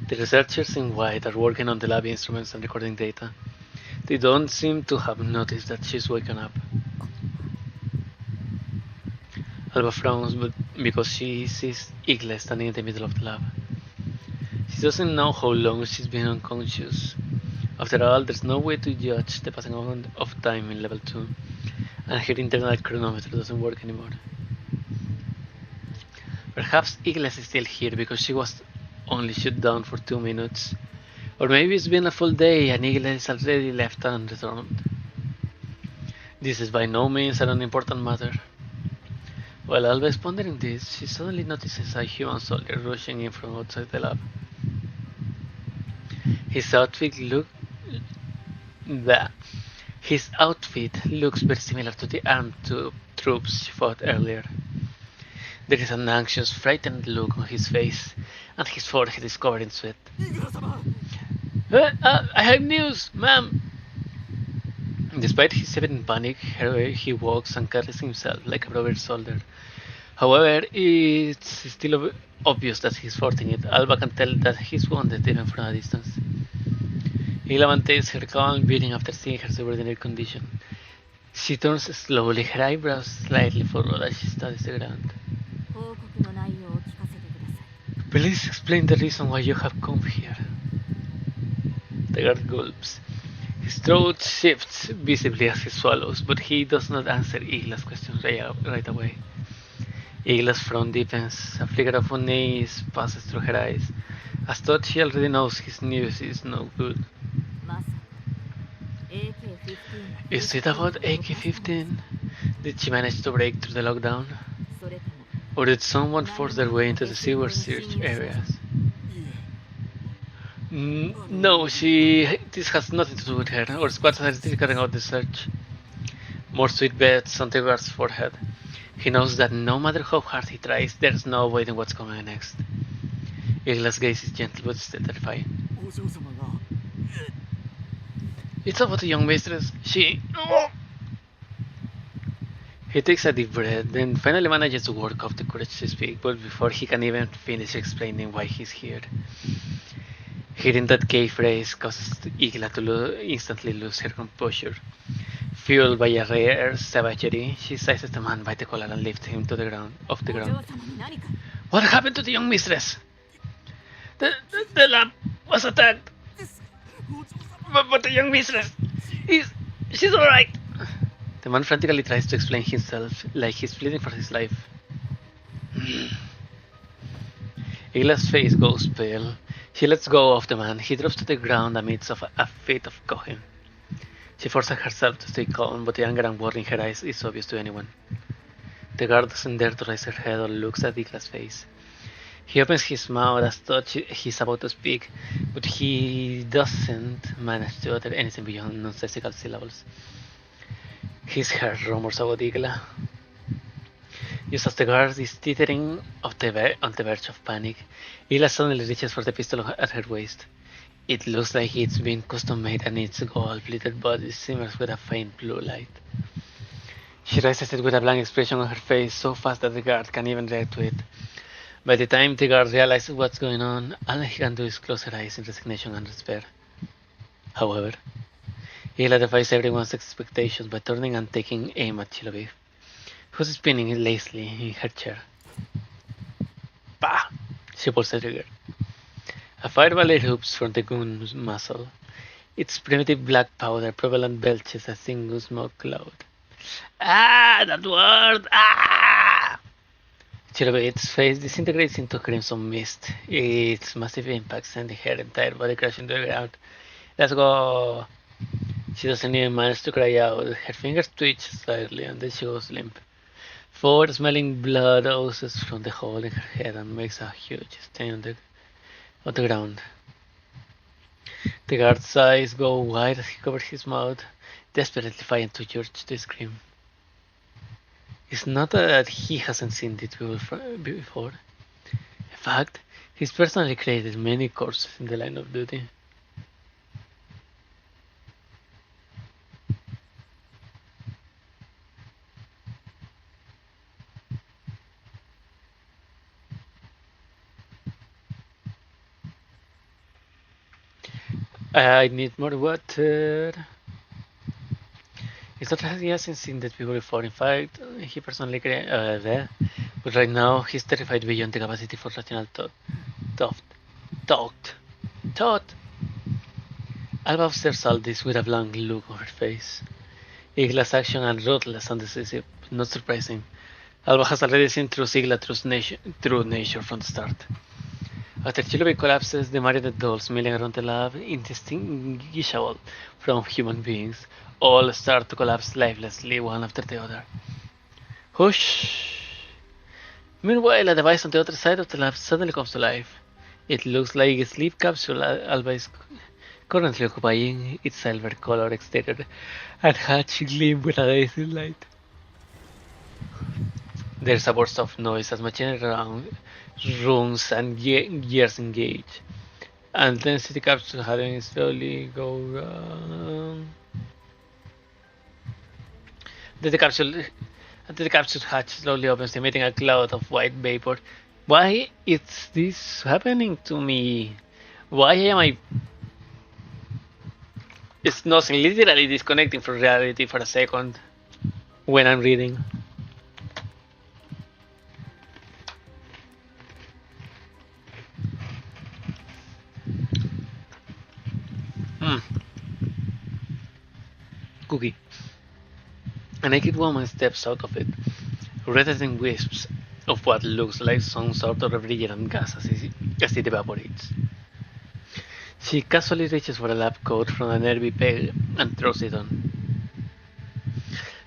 S1: The researchers in white are working on the lab instruments and recording data. They don't seem to have noticed that she's woken up. Alva frowns because she sees Igla standing in the middle of the lab. She doesn't know how long she's been unconscious. After all, there's no way to judge the passing on of time in level 2, and her internal chronometer doesn't work anymore. Perhaps Igles is still here because she was only shut down for 2 minutes. Or maybe it's been a full day and Igles already left and returned. This is by no means an unimportant matter. While Alva is pondering this, she suddenly notices a human soldier rushing in from outside the lab. His outfit looks very similar to the armed troops she fought earlier. There is an anxious, frightened look on his face, and his forehead is covered in sweat. I have news, ma'am! Despite his evident panic, he walks and carries himself like a brave soldier. However, it's still obvious that he's fighting it. Alva can tell that he's wounded even from a distance. Igla maintains her calm breathing after seeing her subordinate condition. She turns slowly, her eyebrows slightly furrowed as she studies the ground. Please explain the reason why you have come here. The guard gulps. His throat shifts visibly as he swallows, but he does not answer Igla's question right away. Igla's frown deepens, a flicker of unease passes through her eyes, as though she already knows his news is no good. Is it about AK-15? Did she manage to break through the lockdown? Or did someone force their way into the sewer search areas? No, this has nothing to do with her. Our squads are still carrying out the search. More sweet bets on the guard's forehead. He knows that no matter how hard he tries, there's no avoiding what's coming next. Igla's gaze is gentle but still terrifying. It's about the young mistress. She... He takes a deep breath, then finally manages to work up the courage to speak, but before he can even finish explaining why he's here. Hearing that gay phrase causes Igla to instantly lose her composure. Fueled by a rare savagery, she seizes the man by the collar and lifts him to the ground. What happened to the young mistress? The lab was attacked. But the young mistress, she's alright. The man frantically tries to explain himself, like he's pleading for his life. Igla's face goes pale. She lets go of the man. He drops to the ground amidst a fit of coughing. She forces herself to stay calm, but the anger and worry in her eyes is obvious to anyone. The guard doesn't dare to raise her head or looks at Igla's face. He opens his mouth as though he's about to speak, but he doesn't manage to utter anything beyond nonsensical syllables. His heart rumors about Igla. Just as the guard is teetering on the verge of panic, Igla suddenly reaches for the pistol at her waist. It looks like it's been custom-made and its gold-plated body shimmers with a faint blue light. She raises it with a blank expression on her face so fast that the guard can't even react to it. By the time the guard realizes what's going on, all he can do is close her eyes in resignation and despair. However, Hila defies everyone's expectations by turning and taking aim at Chiloviv, who's spinning lazily in her chair. Bah! She pulls the trigger. A fireball erupts from the gun's muzzle. Its primitive black powder prevalent belches a single smoke cloud. Ah! That word! Ah! Chilovit's face disintegrates into crimson mist. Its massive impact sending her entire body crashing to the ground. Let's go! She doesn't even manage to cry out. Her fingers twitch slightly and then she goes limp. Four smelling blood oozes from the hole in her head and makes a huge stain on the ground. The guard's eyes go wide as he covers his mouth, desperately fighting to urge to scream. It's not that he hasn't seen it before. In fact, he's personally created many corpses in the line of duty. I need more water. It's not that he hasn't seen that people before. In fact, he personally created but right now he's terrified beyond the capacity for rational thought. Alva observes all this with a blank look on her face. Igla's action and ruthless and decisive, not surprising. Alva has already seen through Igla's true nature from the start. After Chilovic collapses, the marionette dolls milling around the lab, indistinguishable from human beings, all start to collapse lifelessly one after the other. Whoosh! Meanwhile, a device on the other side of the lab suddenly comes to life. It looks like a sleep capsule Alva is currently occupying. Its silver color exterior and hatch gleam with a dazzling light. There's a burst of noise as machinery around rooms and gears engage. And then the capsule having slowly go down. The capsule hatch slowly opens, emitting a cloud of white vapor. Why is this happening to me? Why am I? It's nothing, literally disconnecting from reality for a second when I'm reading. Cookie. A naked woman steps out of it, wreathed in wisps of what looks like some sort of refrigerant gas as it evaporates. She casually reaches for a lab coat from a nearby peg and throws it on.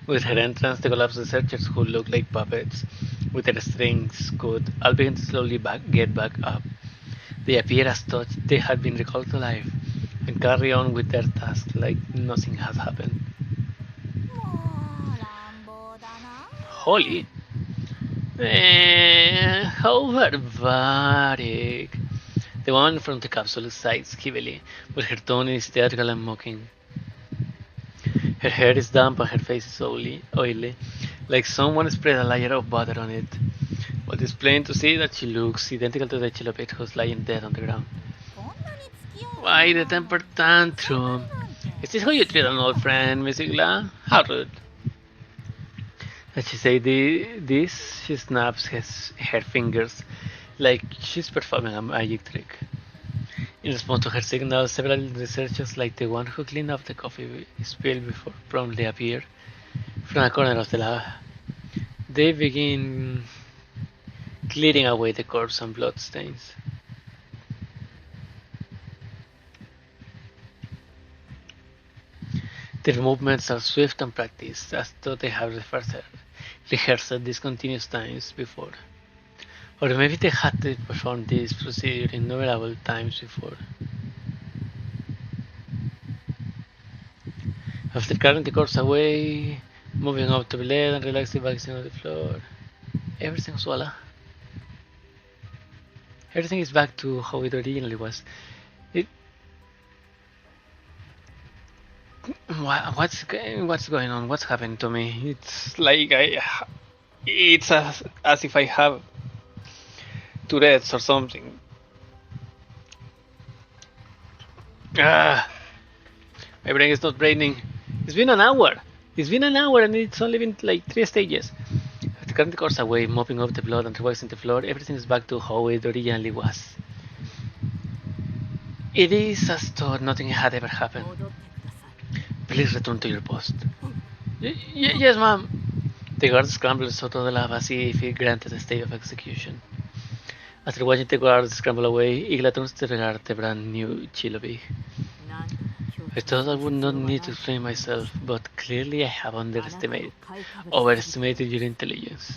S1: With her entrance, the collapsed searchers who look like puppets with their strings cut all begin to slowly get back up. They appear as though they had been recalled to life and carry on with their task like nothing has happened. Holy! How barbaric! The woman from the capsule sighs heavily, but her tone is theatrical and mocking. Her hair is damp and her face is oily, like someone spread a layer of butter on it. But it's plain to see that she looks identical to the Chilopet who's lying dead on the ground. Why the temper tantrum? Is this how you treat an old friend, Miss Igla? How rude. As she says this, she snaps her fingers like she's performing a magic trick. In response to her signal, several researchers like the one who cleaned up the coffee spill before promptly appear from a corner of the lab. They begin clearing away the corpse and blood stains. Their movements are swift and practiced, as though they have rehearsed this continuous times before. Or maybe they had to perform this procedure innumerable times before. After carrying the corpse away, moving up to the bed and relaxing back on the floor, everything's voila. Everything is back to how it originally was. What's going on? What's happened to me? It's like it's as if I have Tourette's or something. Ah, my brain is not braining. It's been an hour. It's been an hour and it's only been like 3 stages. After cutting the course away, mopping up the blood and revising the floor, everything is back to how it originally was. It is as though nothing had ever happened. Please return to your post. Yes, ma'am. The guard scrambles out of the lava, see if he granted a stay of execution. After watching the guard scramble away, Igla turns to regard the brand new Chilobi. I thought I would not need to explain myself, but clearly I have overestimated your intelligence.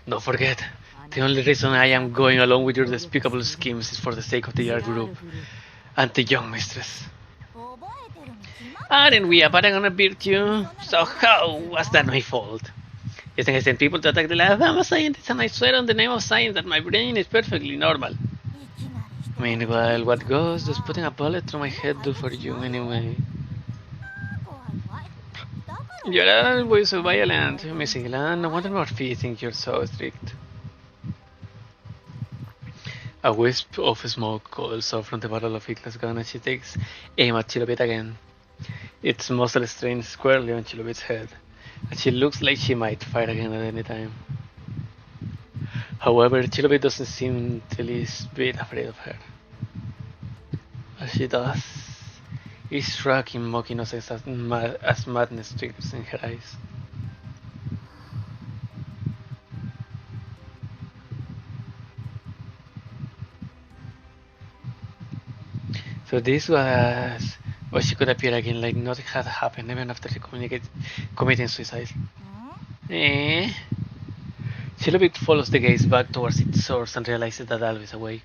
S1: Don't forget, the only reason I am going along with your despicable schemes is for the sake of the Yard group and the young mistress. Aren't we a paragon of virtue? So how was that my fault? You think I sent people to attack the lab? I'm a scientist and I swear on the name of science that my brain is perfectly normal. Meanwhile, what ghost does putting a bullet through my head do for you anyway? You're always so violent, Miss England. No wonder Murphy thinks you're so strict. A wisp of smoke coils off from the barrel of Igla's gun as she takes aim at Chilobit again. Its muzzle strains squarely on Chilobit's head, and she looks like she might fire again at any time. However, Chilobit doesn't seem the least bit afraid of her. As she does, is shrugging mock innocence as madness twinkles in her eyes. So this was where she could appear again like nothing had happened even after she committing suicide. Chilobit follows the gaze back towards its source and realizes that Alva is awake.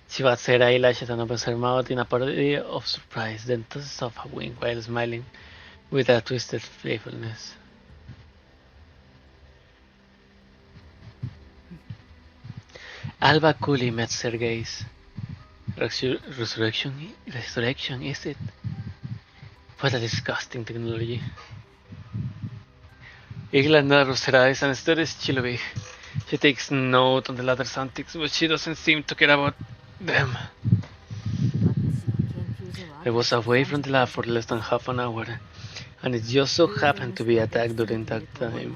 S1: She bats her eyelashes and opens her mouth in a parody of surprise, then tosses off a wink while smiling with a twisted playfulness. Alva coolly meets her gaze. Resurrection, is it? What a disgusting technology. Igla narrows her eyes and studies Chilobit. She takes note on the latter's antics, but she doesn't seem to care about them. I was away from the lab for less than half an hour, and it just so happened to be attacked during that time.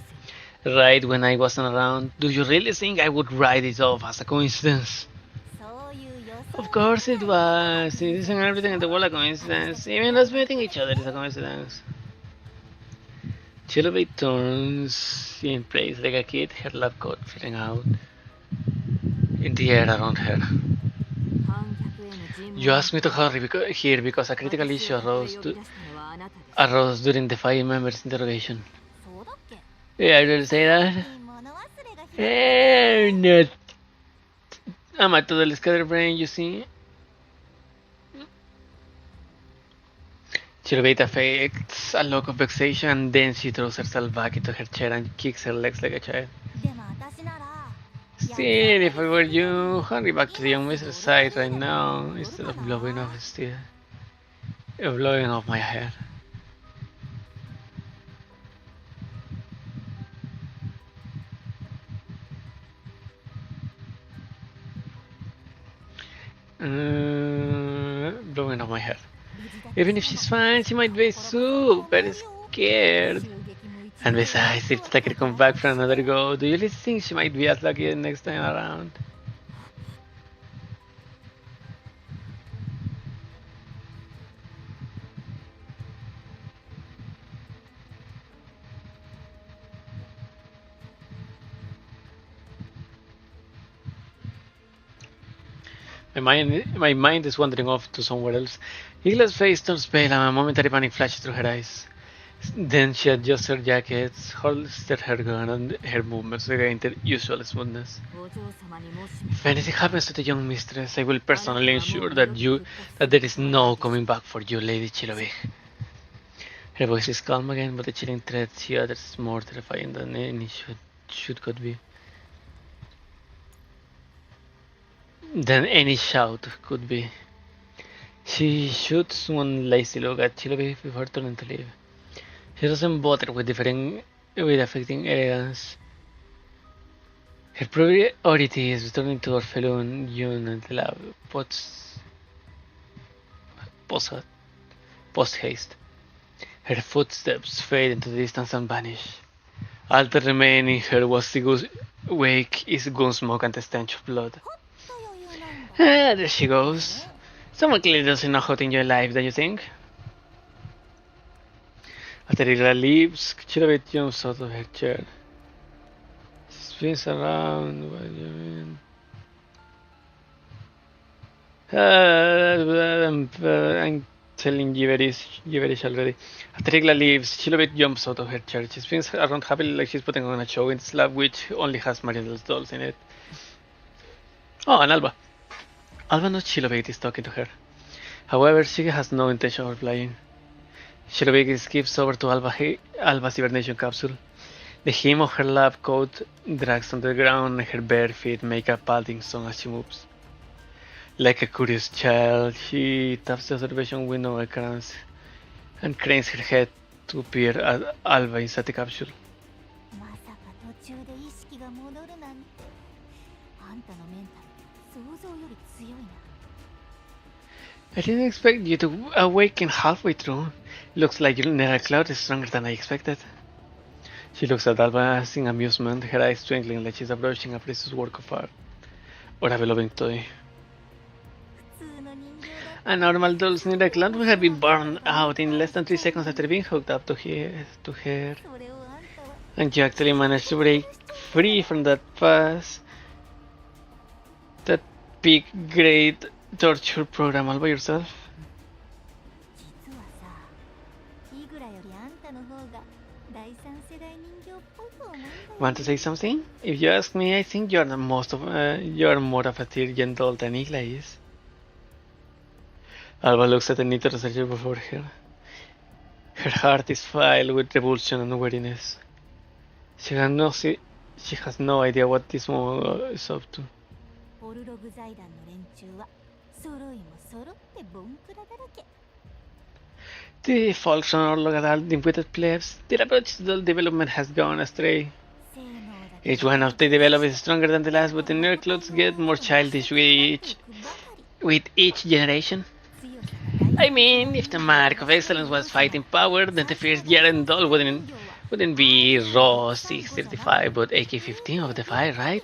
S1: Right when I wasn't around. Do you really think I would write it off as a coincidence? Of course it was. It isn't everything in the world a coincidence. Even us meeting each other is a coincidence. Chilobit turns in place like a kid, her lab coat fitting out in the air around her. You asked me to hurry here because a critical issue arose during the 5 members' interrogation. Yeah, I didn't say that. Not. I'm a total scatterbrain, you see. Chilobit affects a look of vexation and then she throws herself back into her chair and kicks her legs like a child. Still, if I were you, hurry back to the young mistress' side right now instead of blowing off my hair. Blowing off my hair. Even if she's fine, she might be super scared. And besides, if Tucker comes back for another go, do you really think she might be as lucky next time around? My mind is wandering off to somewhere else. Igla's face turns pale and a momentary panic flashes through her eyes. Then she adjusts her jacket, holsters her gun, and her movements regain their usual smoothness. If anything happens to the young mistress, I will personally ensure that there is no coming back for you, Lady Chilobit. Her voice is calm again, but the chilling threat she utters is more terrifying than any could be. Than any shout could be. She shoots one lazy look at Chilobit before turning to leave. She doesn't bother with affecting elegance. Her priority is returning to her fellow Yun and the lab post, post haste. Her footsteps fade into the distance and vanish. All that remained in her was the wake is gun smoke and the stench of blood. Ah, there she goes. Someone clearly doesn't know how to enjoy life, don't you think? After Ira leaves, Chirabit jumps out of her chair. She spins around. What do you mean? I'm telling gibberish already. After Igla leaves, Chilobit jumps out of her chair. She spins around happily like she's putting on a show in the slab which only has Mariel's dolls in it. Oh, and Alva. Alva knows Chilobit is talking to her. However, she has no intention of replying. Chilobit gives over to Alva's hibernation capsule. The hem of her lab coat drags on the ground and her bare feet make a padding sound as she moves. Like a curious child, she taps the observation window and cranes her head to peer at Alva inside the capsule. I didn't expect you to awaken halfway through. Looks like your nether cloud is stronger than I expected. She looks at Alva in amusement, her eyes twinkling like she's approaching a precious work of art or a beloved toy. A normal doll's nether cloud would have been burned out in less than 3 seconds after being hooked up to her. And you actually managed to break free from that big, great torture program all by yourself. Want to say something? If you ask me, I think you're more of a Tyrian doll than Igla is. Alva looks at the neat researcher before her. Her heart is filled with revulsion and weariness. She has no idea what this woman is up to. The folks from Orlogadal, the imputed plebs, their approach to the development has gone astray. Each one of the developers is stronger than the last, but the nerd clothes get more childish with each generation. I mean, if the mark of excellence was fighting power, then the first Jaren doll wouldn't be raw 635 but AK-15 of the fire, right?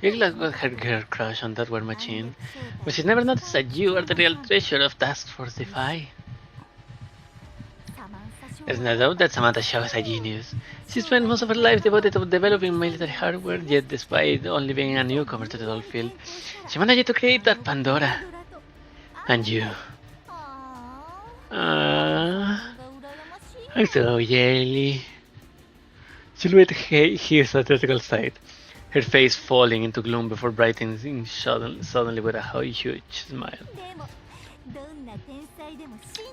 S1: Igla got her girl crush on that war machine, but she never noticed that you are the real treasure of Task Force Defy. There's no doubt that Samantha Shaw is a genius. She spent most of her life devoted to developing military hardware, yet despite only being a newcomer to the doll field, she managed to create that Pandora. And you. I'm so jelly. Silhouette hears a theatrical sight, her face falling into gloom before brightening suddenly with a huge smile.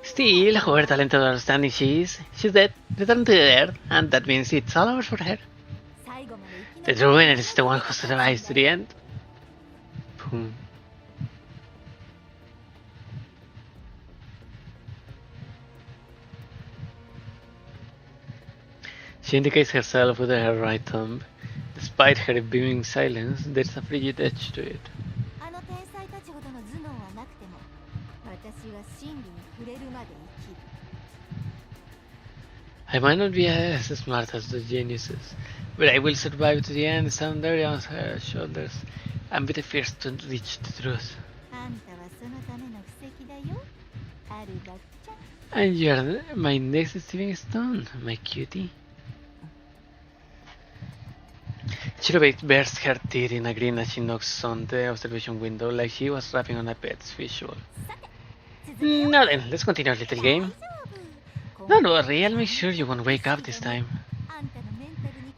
S1: Still, however talented or outstanding she is, she's dead, returned to the earth, and that means it's all over for her. The true winner is the one who survives to the end. Boom. She indicates herself with her right thumb. Despite her beaming silence, there's a frigid edge to it. I might not be as smart as the geniuses, but I will survive to the end, stand there on her shoulders, and be the first to reach the truth. And you're my next stepping stone, my cutie. Chirobate bears her teeth in a grin as she knocks on the observation window like she was rapping on a pet's visual. Now then, let's continue our little game. Don't worry, I'll make sure you won't wake up this time.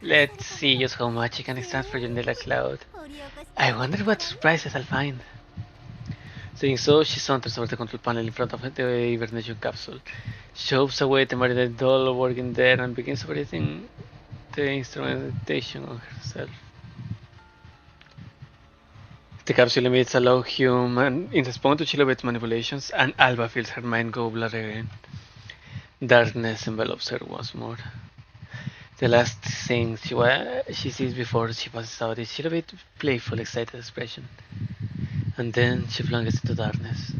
S1: Let's see just how much you can extract from your nether cloud. I wonder what surprises I'll find. Saying so, she saunters over the control panel in front of the hibernation capsule, shoves away the marionette doll working there, and begins operating the instrumentation on herself. The capsule emits a low hum, and in response to Chilobet's manipulations, and Alva feels her mind go blurry again. Darkness envelops her once more. The last thing she sees before she passes out is a little bit playful, excited expression, and then she plunges into darkness.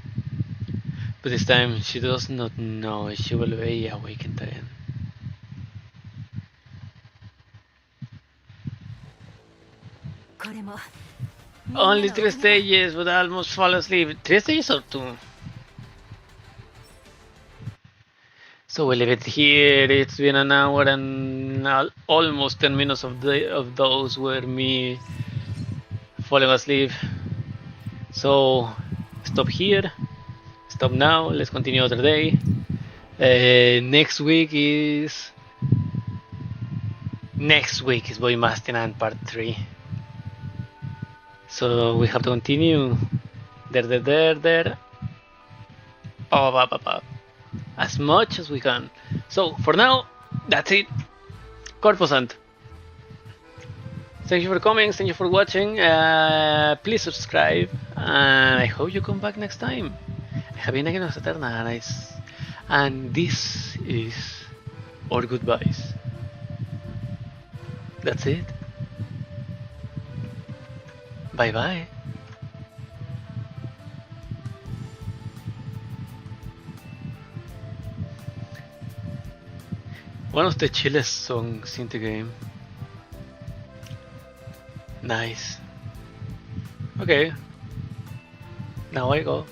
S1: But this time she does not know if she will be awakened again. Only 3 stages, but I almost fall asleep. 3 stages or 2? So we leave it here. It's been an hour and almost 10 minutes of those were me falling asleep. So stop here. Stop now. Let's continue other day. Next week is Boy Mastinan Part 3. So we have to continue. There. As much as we can. So for now, that's it. Corposant. Thank you for coming. Thank you for watching. Please subscribe, and I hope you come back next time. Having again of Eternals, and this is our goodbyes. That's it. Bye bye. One of the chillest songs in the game. Nice. Okay. Now I go.